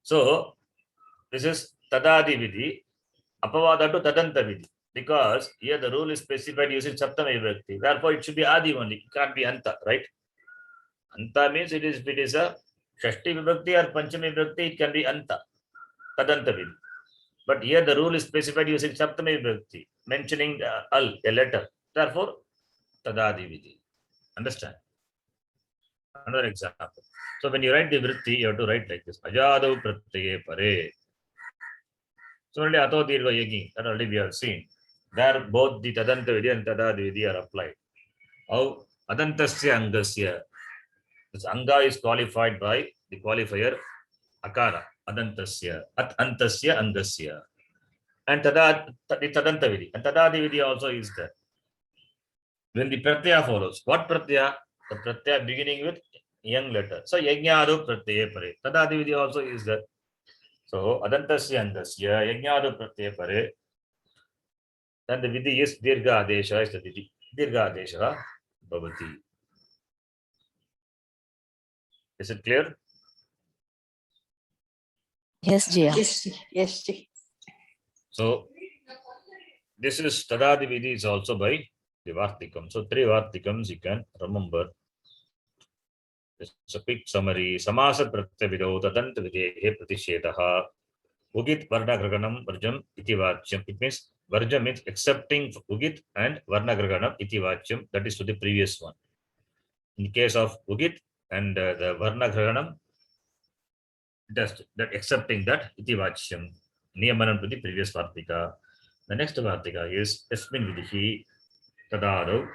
So this is tadadi vidhi, apavada to tadanta vidhi. Because here the rule is specified using saptami vibhakti. Therefore, it should be adi only. It can't be anta, right? Anta means it is a shashti vibhakti or panchami vibhakti, it can be anta, tadanta vidhi. But here the rule is specified using saptami vibhakti, mentioning al, a letter. Therefore, tadadi vidhi. Understand? Another example. So when you write the vritti, you have to write like this. Ajado pratyaye pare. So only ato dirgha yagi, that already we have seen. There both the tadanta vidhi and tadadi vidhi are applied. How adantasya angasya. This anga is qualified by the qualifier akara, adantasya, at antasya angasya. And the tadanta vidhi. And tadadi vidhi also is there. When the pratyaya follows, what pratyaya? The pratyaya beginning with young letter. So yajnado pratyaye pare. Tadadi vidhi also is there. So adantasya angasya, yajnado pratyaye pare. Then the vidhi is dirgha adesha is the vidhi. Dirgha adesha bhavati. Is it clear? Yes, Jia. Yes, Ji. So this is tadadi vidhi is also by the Vartikam. So 3 Vartikams you can remember. It's a quick summary. Samasa pratyavido tadanta videhe pratishetaha. Ugit varna graganam varjam iti vachyam. It means varjam means accepting ugit and varna graganam iti vachyam. That is to the previous one. In case of ugit and the varna graganam, just that accepting that iti vachyam. Niyamanam to the previous Vartika. The next Vartika is Esmin Vidihi Tadado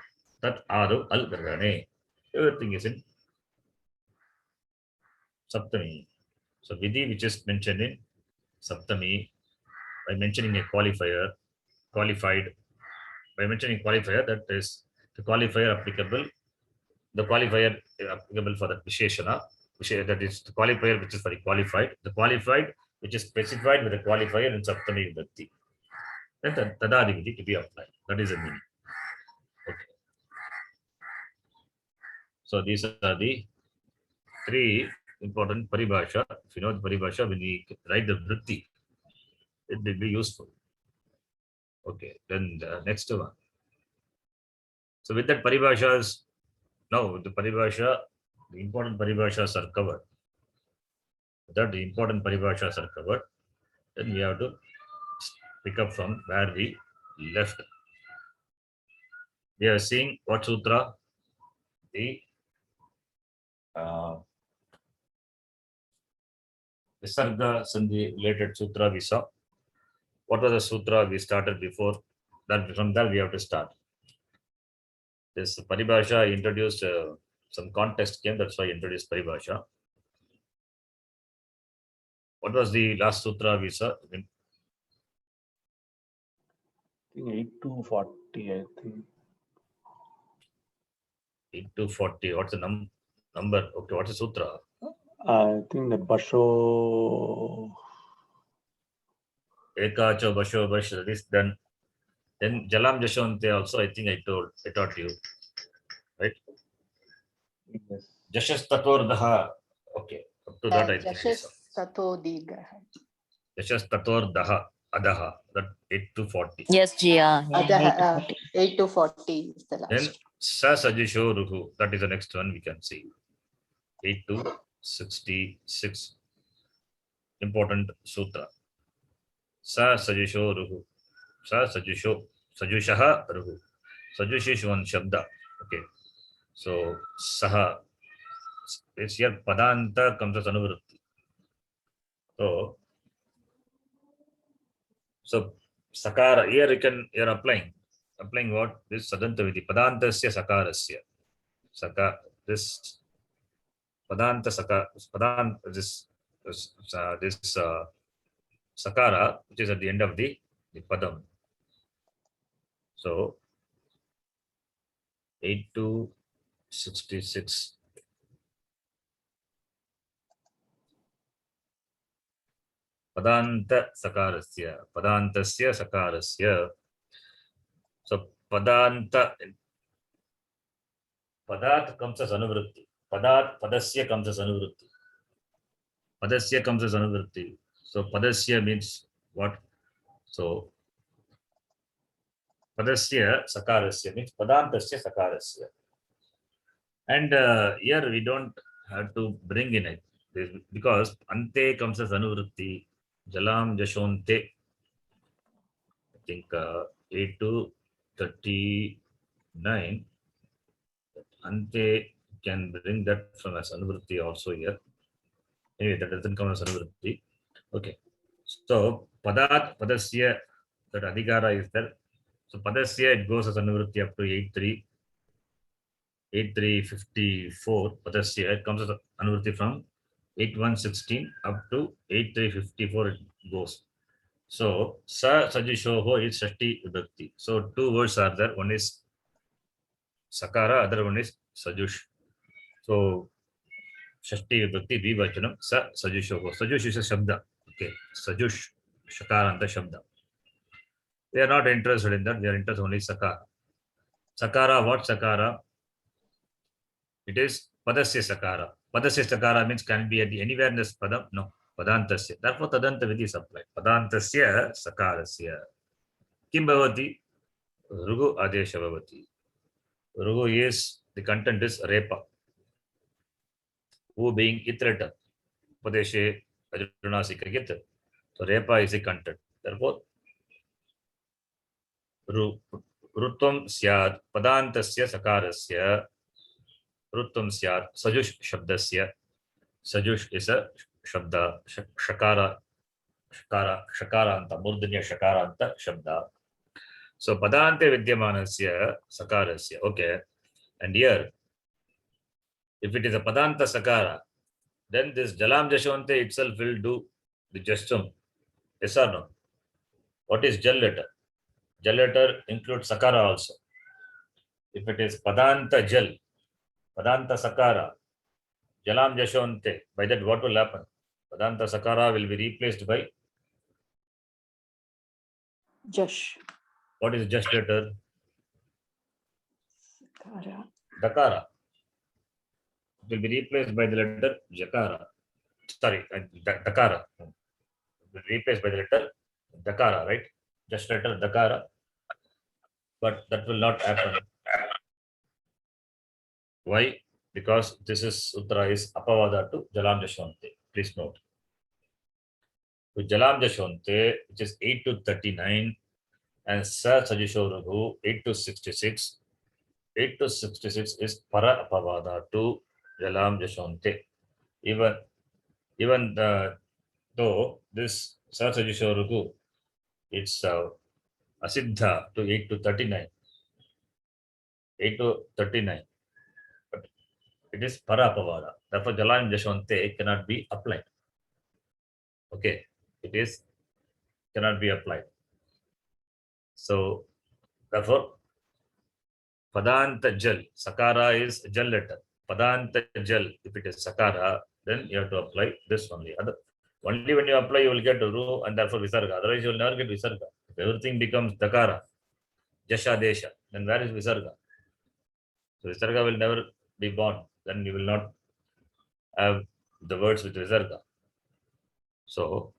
Tat Ado Al Gragane. Everything is in Saptami. So Vidhi which is mentioned in Saptami, by mentioning a qualifier, qualified, by mentioning qualifier, that is the qualifier applicable, the qualifier applicable for the Visheshana, that is the qualifier which is for the qualified which is specified with the qualifier in Saptami Vibhakti. Then Tadadi Vidhi to be applied. That is the meaning. Okay. So these are the 3 important paribhasha. If you know the paribhasha, when we write the vritti, it will be useful. Okay, then the next one. So with that paribhashas, now the paribhasha, the important paribhashas are covered. That the important paribhashas are covered, then we have to pick up from where we left. We are seeing what sutra? The Visarga Sandhi related sutra we saw. What was the sutra we started before? That from there we have to start. This paribhasha introduced some context came, that's why I introduced paribhasha. What was the last sutra we saw? 8 to 40, I think. 8 to 40. What's the number? Okay, what's the sutra? I think the Basho. Ekacho, Basho, Bash, that is done. Then Jalam Jashonte also, I think I taught you, right? Yes. Jashas Tator Daha. Okay, up to that I think. Jashes Tato Diga. Jashas Tator Daha, Adaha, that 8 to 40. Yes, Jia. Yeah, 8 to 40 is the Then last. Sa Sajisho Ruhu, that is the next one we can see. 8 to 66. Important sutra. Sa Sajisho Ruhu. Sa Sajisho. Sajushaha Ruhu. Sajush is one Shabda. Okay. So Saha. It's here Padanta comes as Anuvrutti. So Sakara, here you're applying what? This Sadanta Vidhi. Padantasya Sakarasya. Saka, this Padanta Saka, this Sakara, which is at the end of the Padam. So 8 to 66. Padanta Sakarasya. Padantasya Sakarasya. So Padanta. Padat comes as Anuvrutti. Padasya comes as Anuvrutti. Padasya comes as Anuvrutti. So Padasya means what? So Padasya Sakarasya means Padantasya Sakarasya. And here we don't have to bring in it because Ante comes as Anuvrutti. Jalam Jashonte. I think 8 to 39. Ante can bring that from as Anuvrutti also here. Anyway, that doesn't come as Anuvrutti. Okay. So Padasya, that Adhikara is there. So Padasya, it goes as Anuvrutti up to 8354. Padasya, it comes as Anuvrutti from 8116 up to 8354 it goes. So Sa Sajishoho is Shashti Vibhakti. So two words are there. One is Sakara, other one is Sajush. So Shashti Vibhakti Dvivachanam Sa Sajushoho. Sajush is a Shabda. Okay. Sajush Shakaranta Shabda. They are not interested in that. They are interested only Sakara. Sakara, what Sakara? It is Padasya Sakara. Padasya Sakara means can be at anywhere in this Padam? No. Padantasya. Therefore, Tadanta Vidhi is applied. Padantasya Sakarasya. Kim Bhavati? Rugu Adesha Bhavati. Rugu is, the content is Repa. Who being iterator. Padeshe Ajunasika Gita. So Repa is the content. Therefore, Rutvam Syad Padantasya Sakarasya. Rutvam Syad Sajush Shabdasya. Sajush is a Shabda, Shakaranta, Murdanya Shakaranta Shabda. So Padante Vidyamanasya Sakarasya. Okay. And here, if it is a Padanta Sakara, then this Jalam Jashonte itself will do the Jastum. Yes or no? What is Jal letter? Jal letter includes Sakara also. If it is Padanta Jal, Padanta Sakara, Jalam Jashonte, by that what will happen? Padanta Sakara will be replaced by Jash. what is just letter? Sakara. Dakara. It will be replaced by the letter Jakara. Sorry, Dakara. It will be replaced by the letter Dakara, right? Just letter Dakara. But that will not happen. Why? Because this is Sutra is Apavada to Jalam Jashonte. Please note. To Jalam Jashonte, which is 8 to 39, and Sa Sajishoruhu 8 to 66. 8 to 66 is Para Apavada to Jalam Jashonte. Even though this Sa Sajishoruhu, it's Asiddha to 8 to 39. 8 to 39. But it is Para Apavada. Therefore, Jalam Jashonte cannot be applied. Okay. It is cannot be applied. So, therefore, Padanta Jal, Sakara is Jal letter. Padanta Jal, if it is Sakara, then you have to apply this only. Only when you apply, you will get ru and therefore visarga. Otherwise, you will never get visarga. If everything becomes dakara, jasha desha, then where is visarga? So visarga will never be born. Then you will not have the words with visarga. So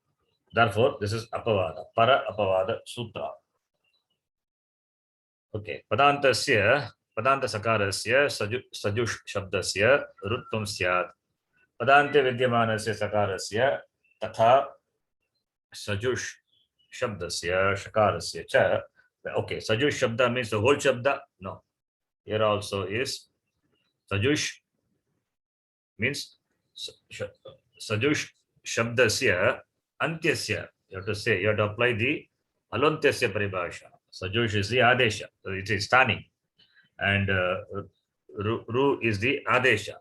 therefore, this is apavada, para apavada sutra. Okay, padantasya sakarasya sajush shabdasya rutvam syat. Padante vidyamanasya sakarasya tatha sajush shabdasya shakarasya cha. Okay, sajush shabda means the whole shabda. No, here also is sajush means sajush shabdasya antyasya. You have to say, you have to apply the alontyasya paribhasha. Sajush is the adesha, so it is stani, and ru is the adesha.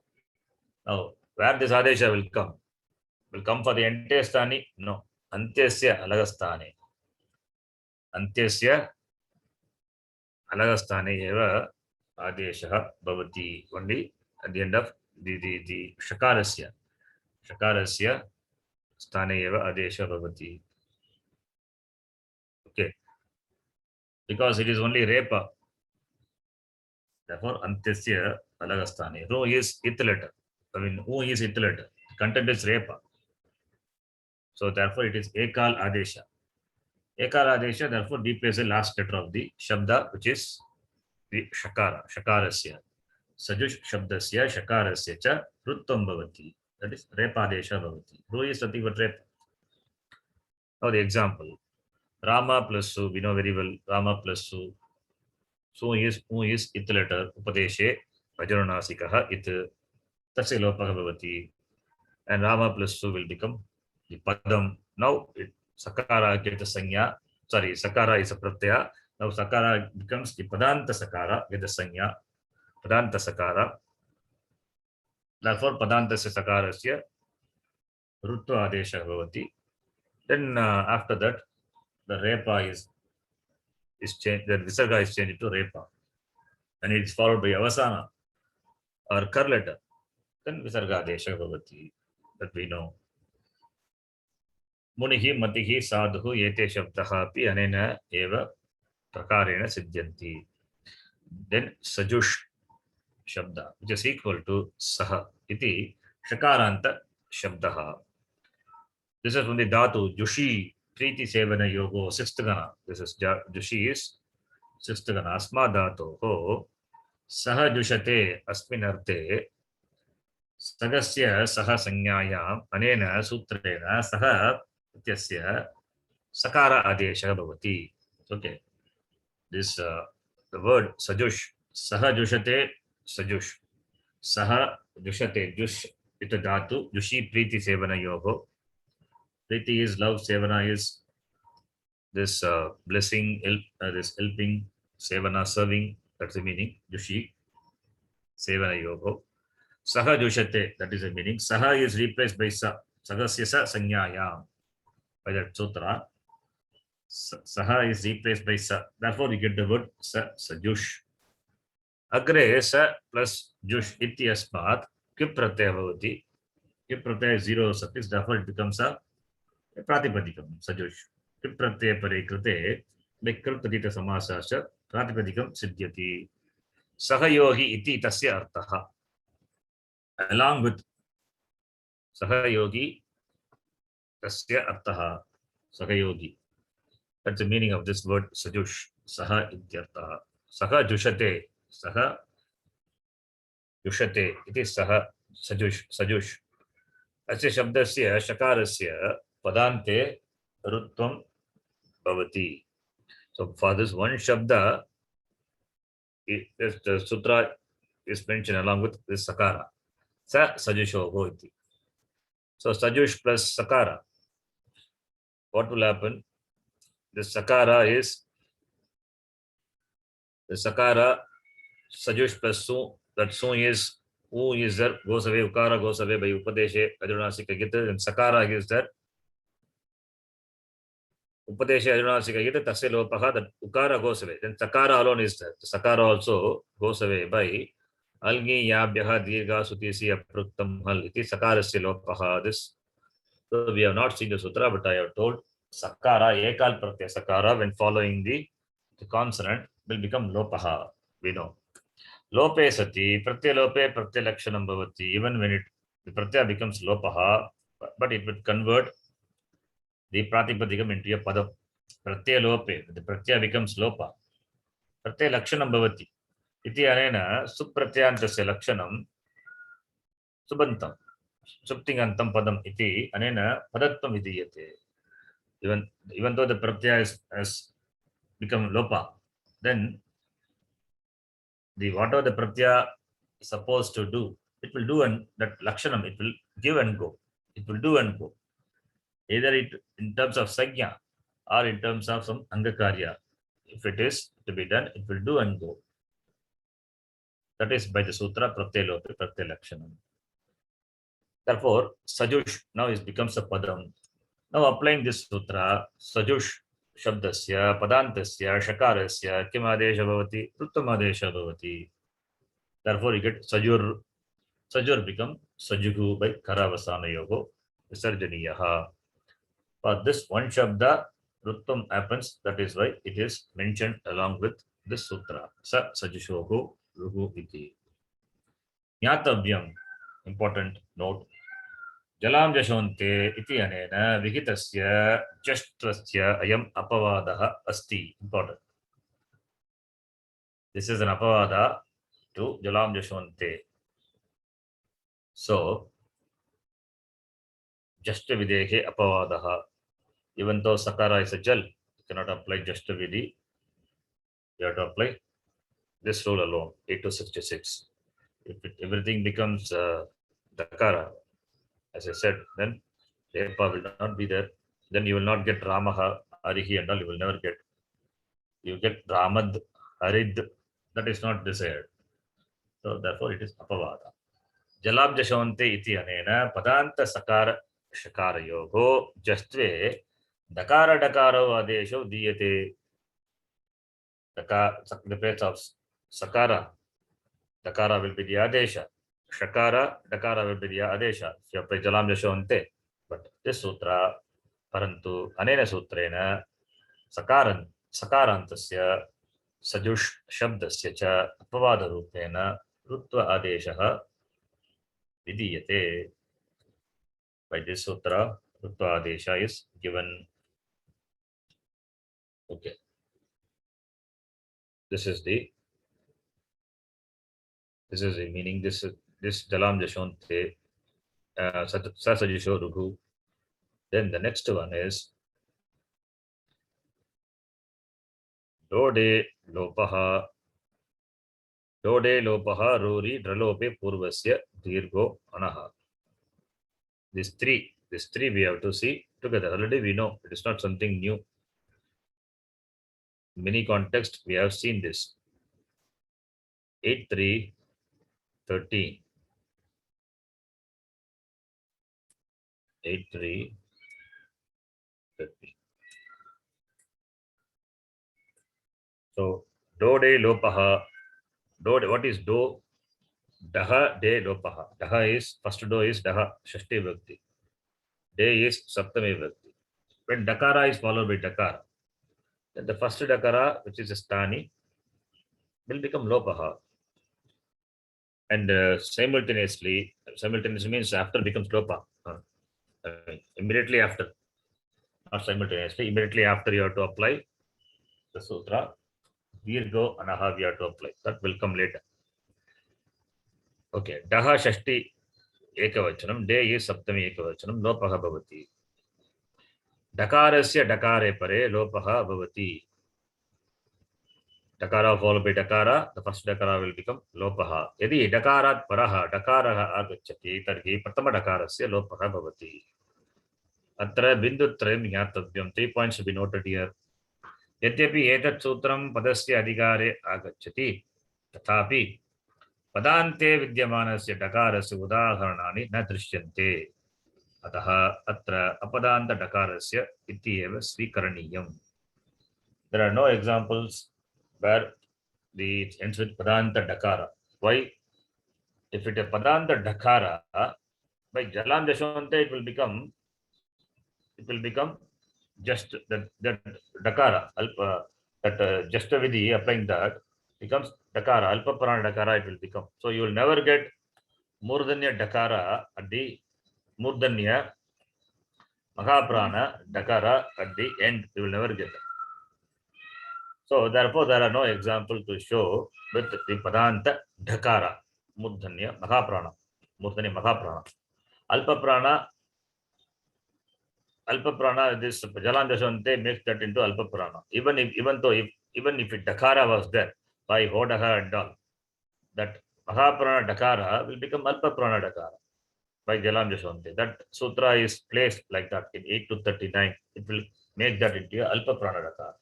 Now, where this adesha will come? Will come for the entire stani? No. Antyasya alagastane. Antyasya alagastane eva adesha bhavati. Only at the end of the shakarasya. Shakarasya stane eva adesha bhavati. Okay. Because it is only repa. Therefore, antyasya alagastane. Ro is it letter. I mean, who is it letter? Content is repa. So therefore, it is ekal adesha. Ekal adesha, therefore, replace the last letter of the shabda, which is the shakara, shakarasya. Sajush shabdasya shakarasya cha ruttam bhavati. That is repadesha bhavati. Ru is nothing but repa. Now the example. Rama plus Su, we know very well, Rama plus Su. Su is who is it letter, upadeshe, vajaranasikaha it, tasya lopaha bhavati. And Rama plus Su will become the padam. Now sakara gets a sanya. Sorry, sakara is a pratyaya. Now sakara becomes the padanta sakara with the sanya. Padanta sakara. Therefore, padantasya sakarasya rutva adesha bhavati. Then after that, the repa is changed. The visarga is changed to repa, and it is followed by avasana or kar letter. Then visarga adesha bhavati. That we know. Munihi matihi sadhu yete shabdaha api anena eva prakarena siddhyanti. Then sajush shabda, which is equal to saha iti shakaranta shabdaha. This is from the dhatu jushi priti sevana yogo sixth gana. This is jushi is sixth gana. Asma dhatu ho saha jushate asmin arte sagasya saha sanyayam anena sutrena saha ityasya sakara adesha bhavati. Okay. This the word sajush, saha jushate, sajush, saha jushate, jush it a dhatu, jushi priti sevana yogo. Priti is love, sevana is this blessing, this helping, sevana serving. That's the meaning. Jushi sevana yogo. Saha jushate, that is the meaning. Saha is replaced by sa. Sagasya sa sanyayam. By that sutra. Saha is replaced by sa. Therefore, you get the word sa, sajush. Agre sa plus jush iti asmat kip pratyaya bhavati. Kip pratyaya is zero suffix. Therefore, it becomes a pratipadikam, sajush. Kip pratyaya pare krite vikral pratita samasasya pratipadikam siddhyati. Sahayogi iti tasya artaha. Along with sahayogi tasya artaha. Sahayogi. That's the meaning of this word sajush. Saha ityartaha. Saha jushate. Saha jushate. It is saha sajush. Sajush. Asya shabdasya shakarasya padante rutvam bhavati. So for this one shabda, the sutra is mentioned along with this sakara. Sa sajusho bhavati. So sajush plus sakara. What will happen? The sakara is the sakara sajush plus su. That su is who is there goes away. Ukara goes away by upadeshe adunasika gita, and sakara is there. Upadeshe adunasika gita tasya lopaha. That ukara goes away. Then sakara alone is there. The sakara also goes away by Algiyabhyah dirgha sutisi apruktam hal iti sakarasya lopah. This, so we have not seen the sutra, but I have told sakara, ekal pratyaya sakara, when following the consonant, will become lopaha. We know. Lope sati, pratyalope pratyalakshanam bhavati. Even when the pratyaya becomes lopaha, but it would convert the pratipadikam into a padam. Pratyalope, the pratyaya becomes lopa. Pratyalakshanam bhavati. Iti anena supratyantasya lakshanam subantam. Suptingantam padam iti anena padatvam vidiyate. Even though the pratyaya has become lopa, then the whatever the pratyaya is supposed to do, it will do, and that lakshanam, it will give and go. It will do and go. Either it in terms of sagya or in terms of some angakarya. If it is to be done, it will do and go. That is by the sutra pratyalope pratyalakshanam. Therefore, sajush now it becomes a padam. Now applying this sutra, sajush shabdasya padantasya shakarasya kim adesha bhavati uttam adesha bhavati. Therefore, you get sajur. Sajur become sajuhu by karavasana yogo visarjaniyaha. For this one shabda, ruttam happens. That is why it is mentioned along with this sutra. Sa sajushohu ruhu iti. Nyatavyam, important note. Jalam jashonte iti anena vihitasya jashtrasya ayam apavadaha asti. Important. This is an apavada to jalam jashonte. So, jashtra videhe apavadaha. Even though sakara is a jal, you cannot apply jashtra vidhi. You have to apply this rule alone, 8 to 66. If everything becomes dakara, as I said, then Repa will not be there. Then you will not get Ramaha, Arihi and all, you will never get. You get Ramad, Harid, that is not desired. So therefore it is Apavada. Jalab Jashonte iti anena Padanta Sakara Shakara Yogo Justve Dakara Dakaro Adesho Diyate. The place of Sakara, Dakara will be the Adesha. Shakara, Dakara will be the Adesha. If you apply Jalam Jashonte. But this sutra, Parantu, Anena Sutrena, Sakarantasya, Sajush Shabdasya cha, Apavada Rupena, Rutva Adeshaha, Vidiyate. By this sutra, Rutva Adesha is given. Okay. This is the meaning. This Jalam Jashonte, Sasajisho Rughu. Then the next one is Dode Lopaha, Rori, Dralope, Purvasya, Dirgo, Anaha. These three we have to see together. Already we know it is not something new. In many contexts we have seen this. 8, 3, 13. 8, 3, 13. So, Dode Lopaha. Dode, what is Do? Daha De Lopaha. Daha is, first Do is Daha, Shashti Bhakti. De is Saptami Bhakti. When Dakara is followed by Dakara, then the first Dakara, which is a Stani, will become Lopaha. And simultaneously means after becomes Lopa. Immediately after, not simultaneously, immediately after you have to apply the sutra. Virgo Anaha we have to apply. That will come later. Okay. Daha Shashti Ekavachanam. De is Saptami Ekavachanam. Lopaha Bhavati. Dakarasya Dakare Pare Lopaha Bhavati. Dakara followed by Dakara. The first Dakara will become Lopaha. Yadi Dakarat Paraha Dakaraha Agachati Targi Pratama Dakarasya Lopaha Bhavati. Atra Bindutrayam Yatavyam. 3 points to be noted here. यद्यपि एतत् सूत्रं पदस्य अधिकारे आगच्छति तथापि पदान्ते विद्यमानस्य डकारस्य उदाहरणानि न दृश्यन्ते अतः अत्र अपदान्त डकारस्य इत्येव स्वीकरणीयम्. There are no examples where the ends with padanta dakara. Why? if it is padanta dakara, by jalam dashante it will become just that dakara alpa, that just vidhi applying that becomes dakara, alpa prana dakara it will become. So you will never get murdanya dakara at the murdanya mahaprana dakara at the end. You will never get. So therefore there are no example to show with the padanta dakara murdanya mahaprana, murdanya mahaprana. Alpa prana, this jalandashante makes that into alpa prana. Even if it dakara was there by hodaha and all, that mahaprana dakara will become alpa prana dakara by jalandashante. That sutra is placed like that in 8 to 39. It will make that into alpa prana dakara.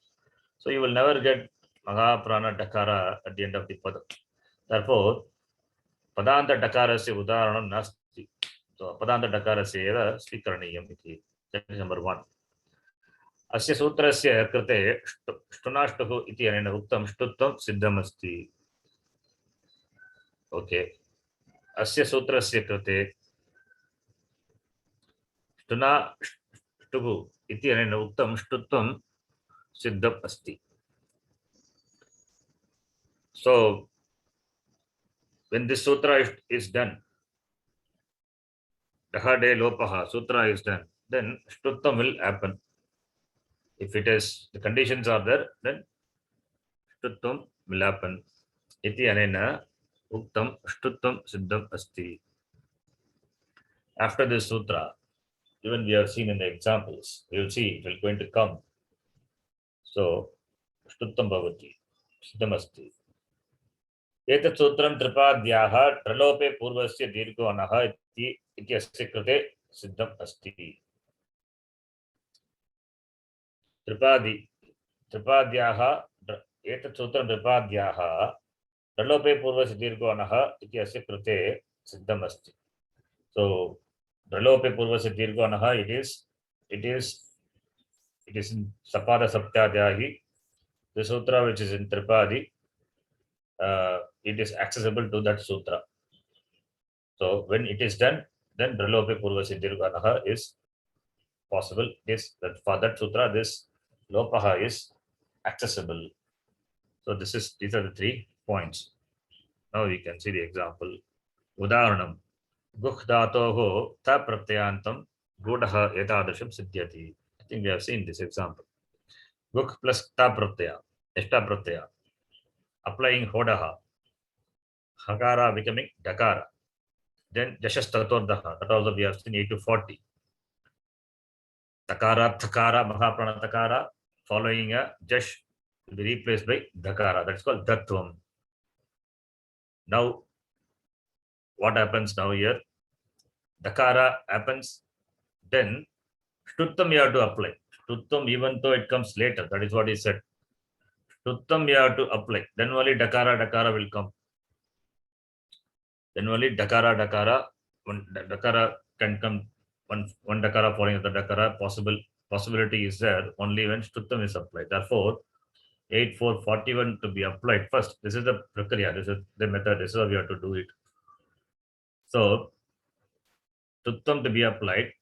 So you will never get mahaprana dakara at the end of the pada. Therefore, padanta dakarasya udaharanam nasti. So padanta dakarasya eva swikaraniyam iti. That is number 1. अस्य सूत्रस्य कृते ष्टुनाष्टुः इति अनेन उक्तं ष्टुत्वं सिद्धमस्ति. Okay, अस्य सूत्रस्य कृते ष्टुनाष्टुः इति अनेन उक्तं ष्टुत्वं सिद्धम् अस्ति. So when this sutra is done, dahade lopaha sutra is done, then štuttam will happen. If it is, the conditions are there, then štuttam will happen. Iti anena uktam štuttam siddham asti. After this sutra, even we have seen in the examples, we will see it will going to come. So štuttam bhavati siddham asti. एतत् सूत्रं त्रिपाद्याः प्रलोपे पूर्वस्य दीर्घो अनः इत्यस्य कृते सिद्धम् अस्ति. त्रिपाद्याः एतत् सूत्रं त्रिपाद्याः प्रलोपे पूर्वस्य दीर्घो अनः इत्यस्य कृते सिद्धम् अस्ति. So प्रलोपे पूर्वस्य दीर्घो अनः it is in Sapada Saptadyahi. The sutra which is in Tripadi, it is accessible to that sutra. So when it is done, then Bralope Purvasya Dirghanaha is possible. Is that for that sutra, this Lopaha is accessible. So these are the 3 points. Now we can see the example. Udaharanam. Gukh dhatoho ta pratyantam gudaha etadasham siddhyati. I think we have seen this example. Gukh plus ta pratyaya, eshta pratyaya. Applying hodaha, hakara becoming dakara. Then jashas tatordaha, that also we have seen 8 to 40. Takara, thakara, mahaprana takara, following a jash will be replaced by dakara. That's called dattvam. Now, what happens now here? Dakara happens, then štuttam you have to apply. Štuttam, even though it comes later, that is what he said. Štuttam you have to apply. Then only dakara will come. Then only dakara, when dakara can come, one dakara following the dakara, possibility is there only when štuttam is applied. Therefore, 8,441 to be applied first. This is the prakriya, this is the method, this is how we have to do it. So, štuttam to be applied,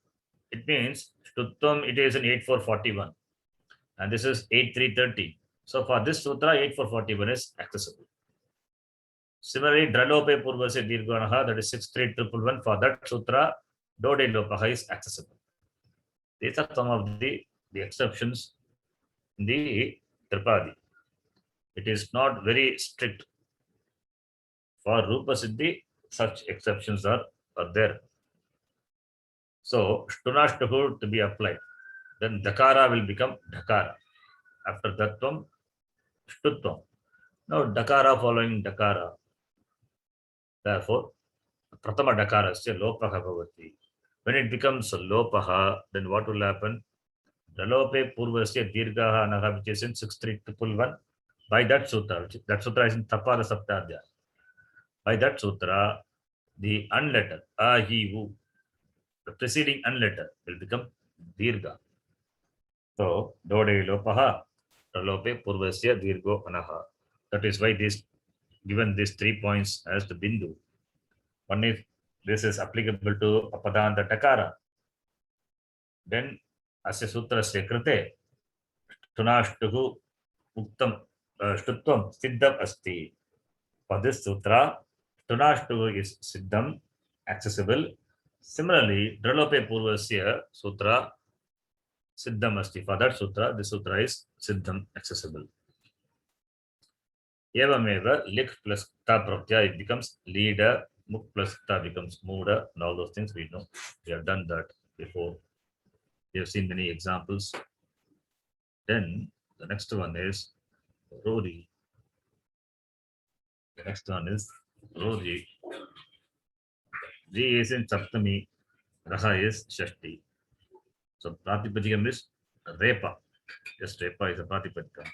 it means štuttam it is in 8,441 and this is 8,330. So for this sutra, 8,441 is accessible. Similarly, dralope purvasya dirghanaha, that is 6,311. For that sutra, dode lopaha is accessible. These are some of the exceptions in the Tripadi. It is not very strict. For Rupa Siddhi, such exceptions are there. So, Shtunashtahu to be applied. Then Dakara will become Dakara. After Dattvam, Shtutvam. Now, Dakara following Dakara. Therefore, Pratama Dakara is Lopaha Bhavati. When it becomes Lopaha, then what will happen? Dalope Purvasya Dirgaha Anaha, which is in 6,311. By that sutra, that sutra is in Tapada Saptadya. By that sutra, the unletter, Ahivu, the preceding unletter will become Dirga. So, Dode Lopaha, Dalope Purvasya Dirgo Anaha. That is why this given these 3 points as the Bindu. One is, this is applicable to apadanta takara. Then asya sutrasya krite tunashtuhu uktam shtutvam siddham asti. For this sutra, tunashtuhu is siddham, accessible. Similarly, dralope purvasya sutra siddham asti. For that sutra, this sutra is siddham, accessible. Evameva lik plus ta pratyaya, it becomes leader, muk plus ta becomes muda, and all those things we know. We have done that before. We have seen many examples. Then the next one is Rodi. The next one is Rodi. Ji is in Saptami, Raha is Shashti. So Pratipadikam is Repa. Just Repa is a Pratipadikam.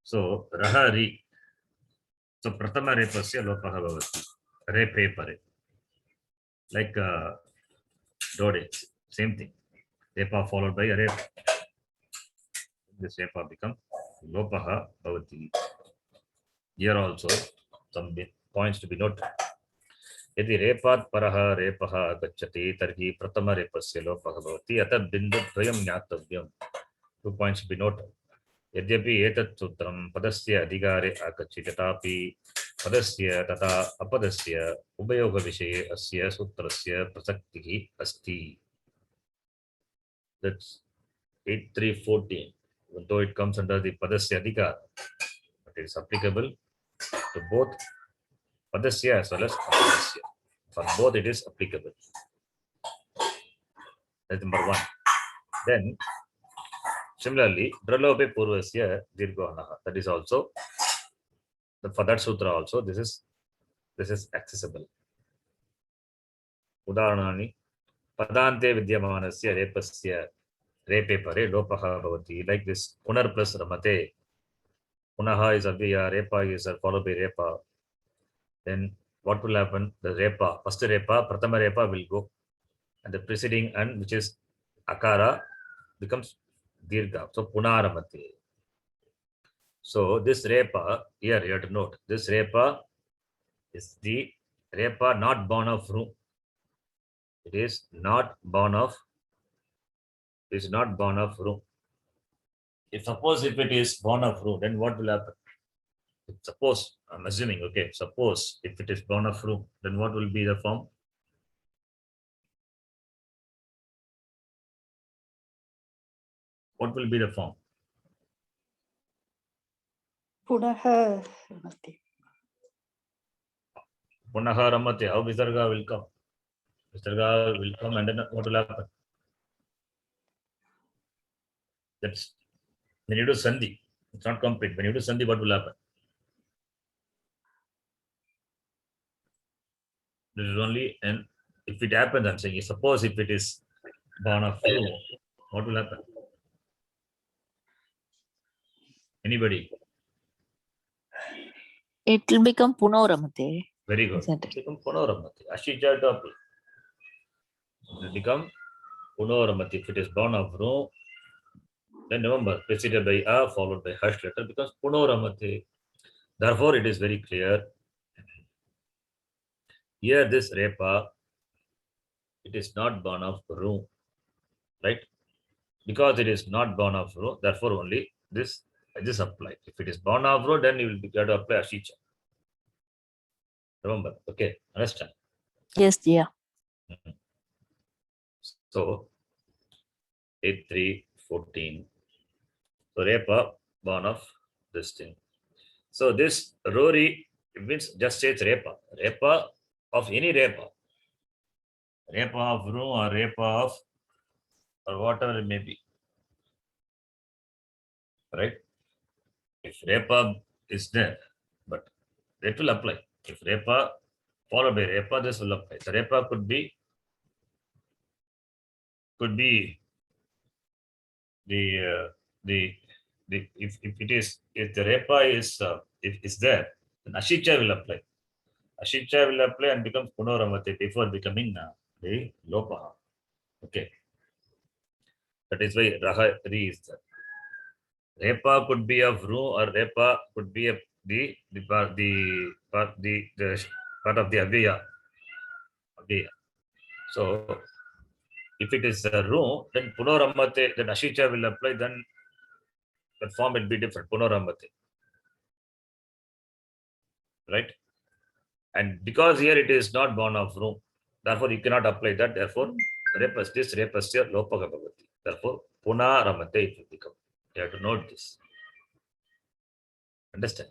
So Rahari. So Pratama Repasya Lopaha Bhavati. Repe Pare. Like Dode. Same thing. Repa followed by a Repa. This Repa becomes Lopaha Bhavati. Here also some points to be noted. यदि रेपात् परः रेपः गच्छति तर्हि प्रथम रेपस्य लोपः भवति अतः बिन्दुद्वयं ज्ञातव्यम्. 2 points to be noted. यद्यपि एतत् सूत्रं पदस्य अधिकारे आगच्छति तथापि पदस्य तथा अपदस्य उपयोगविषये अस्य सूत्रस्य प्रसक्तिः अस्ति. That's 8.3.14. Though it comes under the padasya adhikar, but it is applicable to both padasya as well as apadasya. For both it is applicable. That's number 1. Then similarly, dralope purvasya dirghanaha. That is also, for that sutra also, this is accessible. Udaharanani padante vidyamanasya repasya repe pare lopaha bhavati. Like this, punar plus ramate. Punaha is avyaya, repa is followed by repa. Then what will happen? The repa, first repa, pratama repa will go, and the preceding and which is akara becomes dirgha. So punaramate. So this repa here you have to note, this repa is the repa not born of ru. It is not born of. It is not born of ru. If it is born of ru, then what will happen? Suppose, I'm assuming, okay, suppose if it is born of ru, then what will be the form? What will be the form? Punaha Ramati. Punaha ramate. How Visarga will come? Visarga will come and then what will happen? That's when you do sandhi. It's not complete. When you do sandhi, what will happen? This is only, and if it happens, I'm saying, suppose if it is born of ru, what will happen? Anybody? It will become Punoramate. Very good. Isn't it? Become punoramati. Ashija to apply. It will become punoramati. If it is born of ru, then remember, preceded by a followed by hash letter becomes punoramati. Therefore, it is very clear. Here, this repa, it is not born of ru, right? Because it is not born of ru, therefore only this apply. If it is born of ru, then you will be able to apply ashicha. Remember, okay, understand? Yes, dear. So 8.3.14. So repa born of this thing. So this rori means just say it's repa. Repa of any repa. Repa of ru or repa of or whatever it may be. Right? If repa is there, but it will apply. If repa followed by repa, this will apply. The repa could be the if it is, if the repa is if is there, then ashicha will apply. Ashicha will apply and becomes punoramati before becoming the lopaha. Okay. That is why raha ri is there. Repa could be of ru or repa could be of the part of the avyaya. Avyaya. So if it is ru, then punoramate, then ashicha will apply, then the form will be different. Punoramate. Right? And because here it is not born of ru, therefore you cannot apply that. Therefore, repasya lopaka bhavati. Therefore, punaramate it will become. You have to note this. Understand?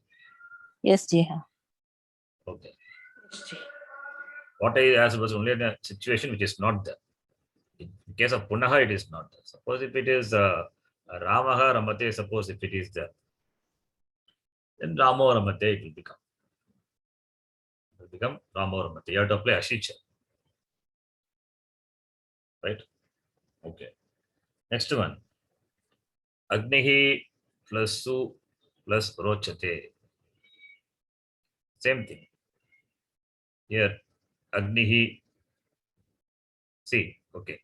Yes, ji. हाँ. Okay. Yes, ji. What I asked was only in a situation which is not there. In case of punaha, it is not there. Suppose if it is ramaha ramate, suppose if it is there, then ramo ramate it will become. It will become ramo ramate. You have to apply ashicha. Right? Okay. Next one. Agnihi plus su plus rochate. Same thing. Here, Agnihi. See, okay.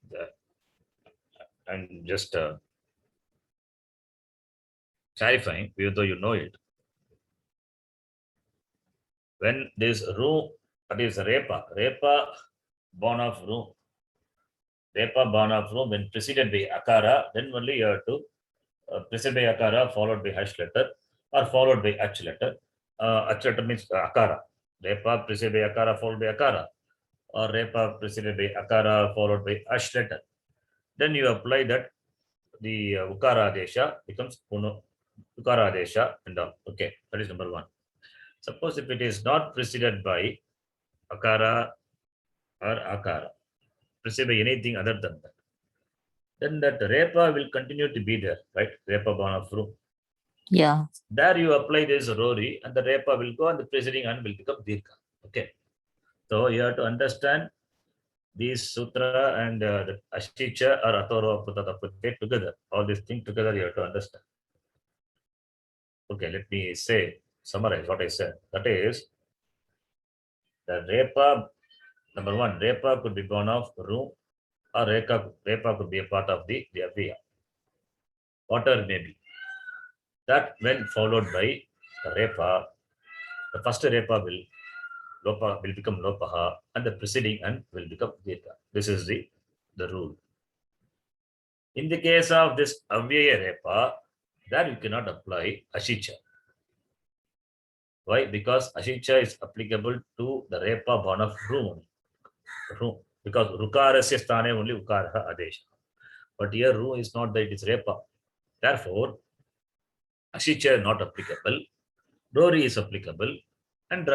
And just clarifying, even though you know it. When this ru, that is repa born of ru, repa born of ru, when preceded by akara, then only you have to preceded by akara followed by hash letter or followed by h letter. H letter means akara. Repa preceded by akara followed by akara, or repa preceded by akara followed by hash letter. Then you apply that the ukara adesha becomes ukara adesha and all. Okay, that is number one. Suppose if it is not preceded by akara or akara, preceded by anything other than that, then that repa will continue to be there, right? Repa born of ru. Yeah. There you apply this rori and the repa will go and the preceding and will become dirgha. Okay. So you have to understand these sutra and the ashicha or atoro putataputte together. All these things together you have to understand. Okay, let me summarize what I said. That is, the repa, number one, repa could be born of ru, or repa could be a part of the avyaya. Whatever may be. That when followed by the repa, the first repa will become lopaha, and the preceding and will become dirgha. This is the rule. In the case of this avyaya repa, that you cannot apply ashicha. Why? Because ashicha is applicable to the repa born of ru. Because rukarasya sthane only ukaraha adesha. But here ru is not that, it is repa. Therefore, ashicha is not applicable. Rori is applicable. And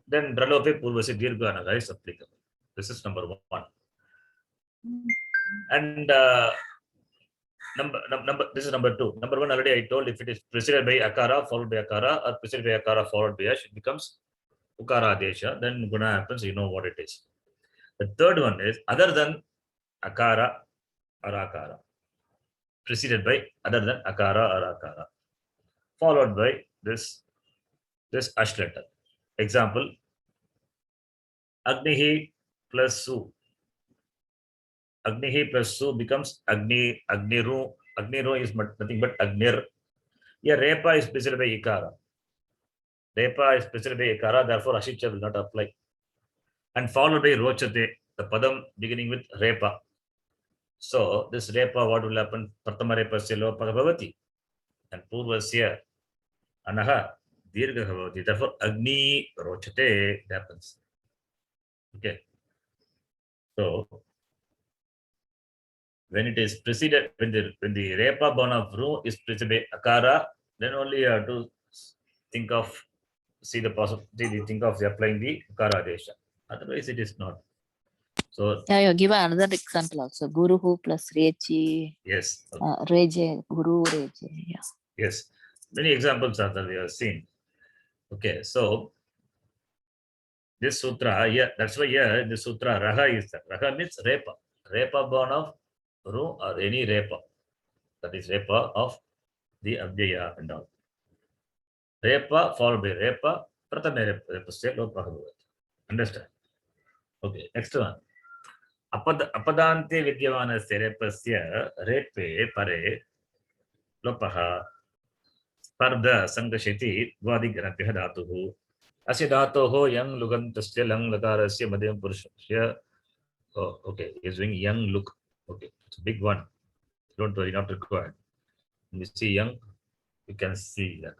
then dralope purvasya dirgha anaga is applicable. This is number one. And this is number two. Number one, already I told, if it is preceded by akara followed by akara or preceded by akara followed by ash, it becomes ukara adesha. Then guna happens, you know what it is. The third one is other than akara or akara, preceded by other than akara or akara, followed by this ash letter. Example, Agnihi plus su. Agnihi plus su becomes Agniru. Agniru is nothing but Agnir. Here repa is preceded by ikara. Repa is preceded by ikara, therefore ashicha will not apply. And followed by rochate, the padam beginning with repa. So this repa, what will happen? Prathama repasya lopaka bhavati. And purvasya anaha dirgha bhavati. Therefore agni rochate happens. Okay. So when it is preceded, when the repa born of ru is preceded by akara, then only you have to think of applying the ukara adesha. Otherwise, it is not. So Yeah, you give another example also. Guruhu plus Rechi. yes. Reje, Guru, Reje. Yeah. Yes. Many examples are that we have seen. Okay, so this sutra, yeah, that's why here in the sutra, raha is that. Raha means repa. Repa born of ru or any repa. That is repa of the avyaya and all. Repa followed by repa, prathame repasya lopaka bhavati. Understand? Okay, next one. Apadante vidyavanasya repasya repe pare lopaha spardha sangashiti dvadigrabhyah dhatuhu अस्य धातोः यङ् लुगन्तस्य लङ् लकारस्य मध्यमपुरुषस्य. Oh, okay, he's doing young look. Okay, it's a big one. Don't worry, not required. When you see young, you can see that.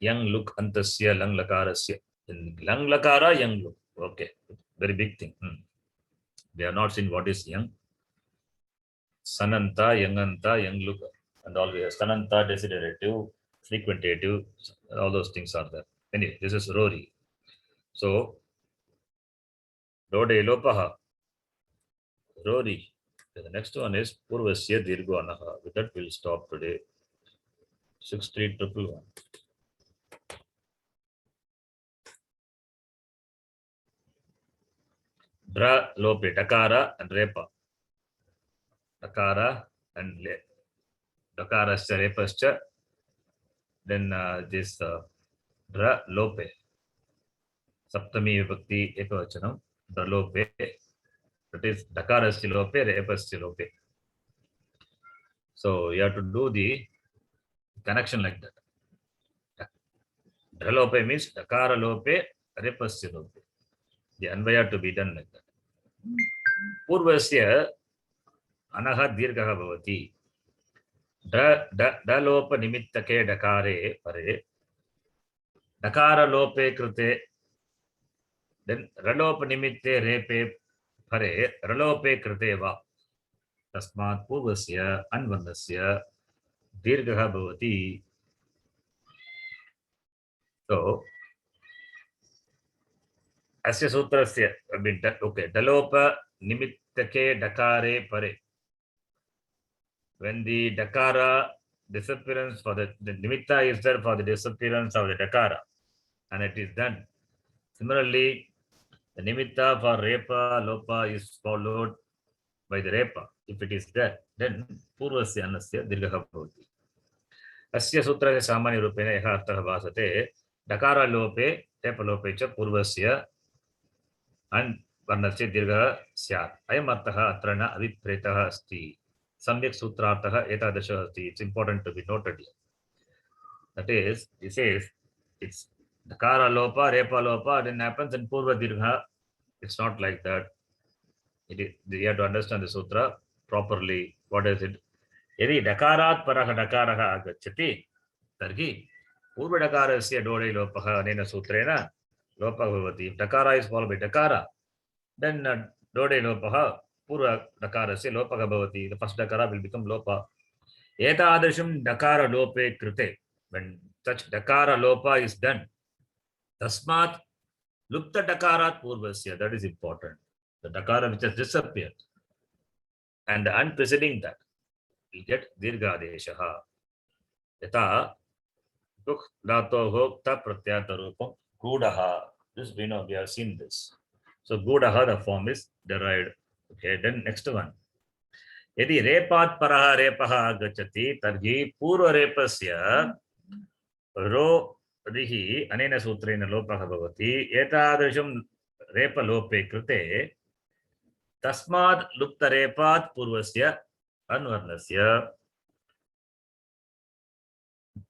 Young look antasya lang lakarasya. In lang lakara, young look. Okay, very big thing. We have not seen what is young. Sananta, younganta, young look, and all we have. Sananta, desiderative, frequentative, all those things are there. Anyway, this is Rory. So, Dode lopaha. Rory. The next one is Purvasya Dirgo Anaha. With that, we'll stop today. 63111. Dra Lope, Dakara and Repa. Dakara and Le. Dakarascha, Repascha. Then this Dra Lope. Saptami Vibhakti Ekavachanam. Dra Lope. That is Dakarascha Lope, Repascha Lope. So you have to do the connection like that. Dra Lope means Dakara Lope, Repascha Lope. The Anvaya to be done like that. Purvasya Anaha Dirgaha Bhavati. Dalopa Nimittake Dakare Pare. Dakara Lope Krute. Then Ralopa Nimitte Repe Pare. Ralope Kruteva. Tasmat Purvasya Anvandasya Dirgaha Bhavati. So, Asya Sutrasya, I mean, okay, Dalopa Nimittake Dakare Pare. When the Dakara disappearance for the Nimitta is there for the disappearance of the Dakara, and it is done. Similarly, the Nimitta for Repa, Lopa is followed by the Repa. If it is there, then Purvasya Anasya Dirgaha Bhavati. Asya Sutra Samanya Rupena Yaha Arthaha Vasate Dakara Lope, Repa Lope cha Purvasya and Varnasya Dirgaha Syat. Ayam Arthaha Atrana Avipretaha Asti. Samyak Sutrataha Etadasha Asti. It's important to be noted here. That is, he says, it's Dakara Lopa, Repa Lopa, then happens in Purva Dirgha. It's not like that. It is, you have to understand the sutra properly. What is it? Yadi Dakarat Paraha Dakaraha Agachati, Targi, Purva Dakarasya Dode Lopaha Nena Sutrena, Lopa Bhavati. If Dakara is followed by Dakara, then Dode Lopaha, Purva Dakarasya Lopaha Bhavati. The first Dakara will become Lopa. Eta Adasham Dakara Lope Krute. When such Dakara Lopa is done, Tasmat Lupta Dakarat Purvasya. That is important. The Dakara which has disappeared. And the unpreceding that will get Dirga Deshaha. Yata Duk Dato Hokta Pratyata Rupam Gudaha. This we know, we have seen this. So Gudaha, the form is derived. Okay, then next one. Yadi Repat Paraha Repaha Gachati Targi Purva Repasya Ro Rihi Anena Sutrena Lopaha Bhavati Etadasham Repa Lope Krute Tasmad Lupta Repat Purvasya Anvarnasya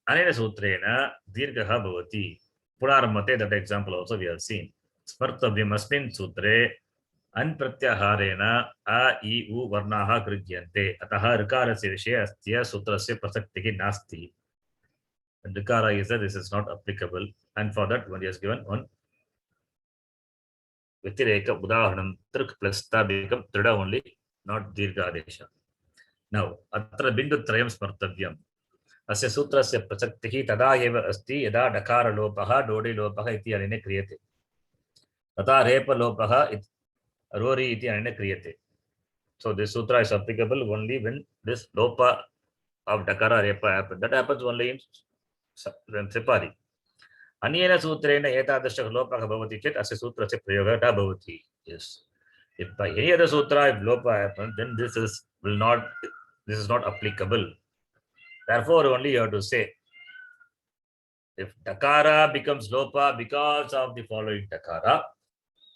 Anena Sutrena Dirgaha Bhavati. Puraramate, that example also we have seen. Spartavyam Asmin Sutre Anpratyaharena A I U Varnaha Kridyante Ataha Rikarasya Vishaya Astya Sutrasya Prasaktihi Nasti. And Rikara is that this is not applicable, and for that one he has given one Vitireka Udahanam Truk plus Ta become Trida only, not Dirga Adesha. Now, Atra Bindu Trayam Smartavyam. Asya Sutrasya Prasaktihi Tada Eva Asti Yada Dakara Lopaha Dode Lopaha Iti Anine Kriyate. Tata Repa Lopaha it Rori Iti Anine Kriyate. So this sutra is applicable only when this Lopa of Dakara Repa happens. That happens only in Tripadi. Anyena Sutrena Etadasha Lopaha Bhavati Chet Asya Sutrasya Prayogata Bhavati. Yes. If by any other sutra if Lopa happens, then this is not applicable. Therefore, only you have to say, if Dakara becomes Lopa because of the following Dakara,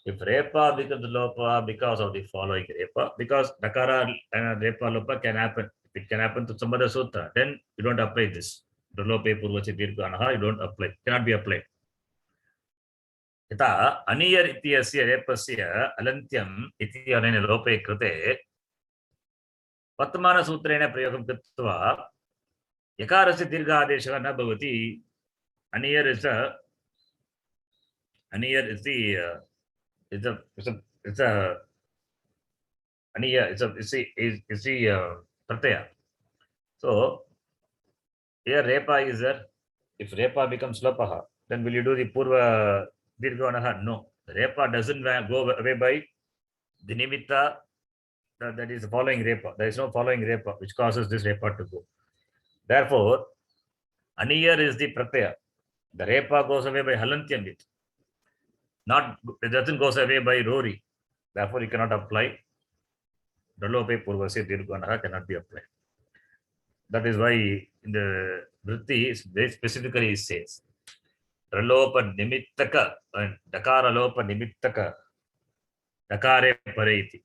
if Repa becomes Lopa because of the following Repa, because Dakara and Repa Lopa can happen. It can happen to some other sutra, then you don't apply this. The Lope Purvachi Dirganaha, you don't apply. Cannot be applied. यथा अनियर् इत्यस्य रेपस्य अलन्त्यम् इति अनेन लोपे कृते वर्तमानसूत्रेण प्रयोगं कृत्वा यकारस्य दीर्घादेशः न भवति. अनियर् is pratyaya. So here repa is there. If repa becomes lopaha, then will you do the purva dirghanaha? No. Repa doesn't go away by the nimitta that is following repa. There is no following repa which causes this repa to go. Therefore, aniyar is the pratyaya. The repa goes away by halantyam bit. Not, it doesn't go away by rori. Therefore, you cannot apply Ralope Purvasya Dirghanaha cannot be applied. That is why in the Vritti very specifically says Ralopa Nimittaka and Dakara Lopa Nimittaka Dakare Pareti.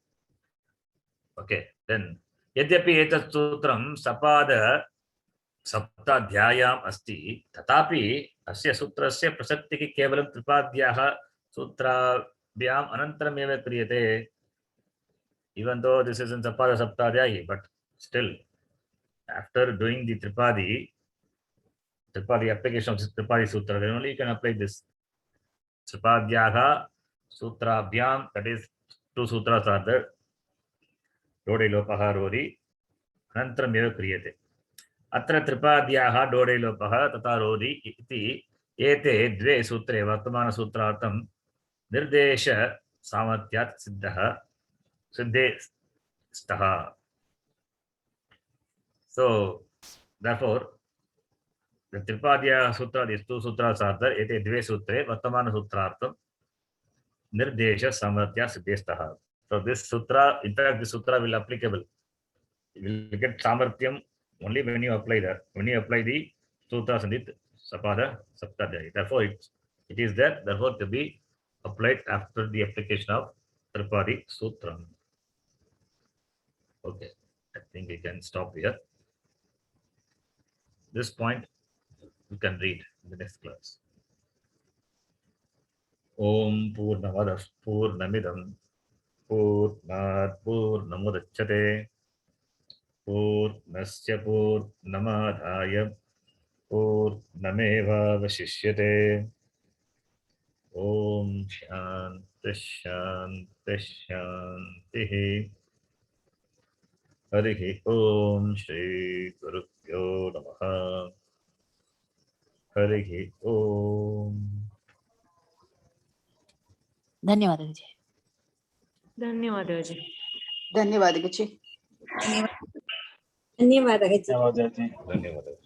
Okay, then Yadyapi Etat Sutram Sapada Saptadhyayam Asti Tatapi Asya Sutrasya Prasaktiki Kevalam Tripadhyaha Sutra Vyam Anantarameva Kriyate. Even though this is in Sapada Saptadhyayi, but still, after doing the Tripadi application of Tripadi Sutra, then only you can apply this. Tripadhyaha Sutra Vyam, that is, two sutras are there. Dode Lopaha Rori, Anantram Eva Kriyate. Atra Tripadhyaha Dode Lopaha Tata Rori iti ete dve sutre Vartamana Sutrartam Nirdesha Samathyat Siddhaha Siddhe Staha. So, therefore, the Tripadhya Sutra, these two sutras are there. Ete dve sutre, Vartamana Sutrartam, Nirdesha Samatya Siddhe Staha. So, this sutra, in fact, this sutra will applicable. You will get Samartyam only when you apply that. When you apply the sutras in the Sapada Saptadhyaya. Therefore, it is there. Therefore, to be applied after the application of Tripadi Sutram. Okay, I think we can stop here. This point you can read in the next class. Om Purnamadah Purnamidam Purnat Purnamudachyate Purnasya Purnamadhaya Purnameva Vashishyate. Om Shanti Shanti Shanti. Harihi Om Shri Gurubhyo Namaha. Harihi Om. धन्यवाद विजय. धन्यवाद अजय. धन्यवाद Gucci. धन्यवाद अजय. धन्यवाद जी. धन्यवाद.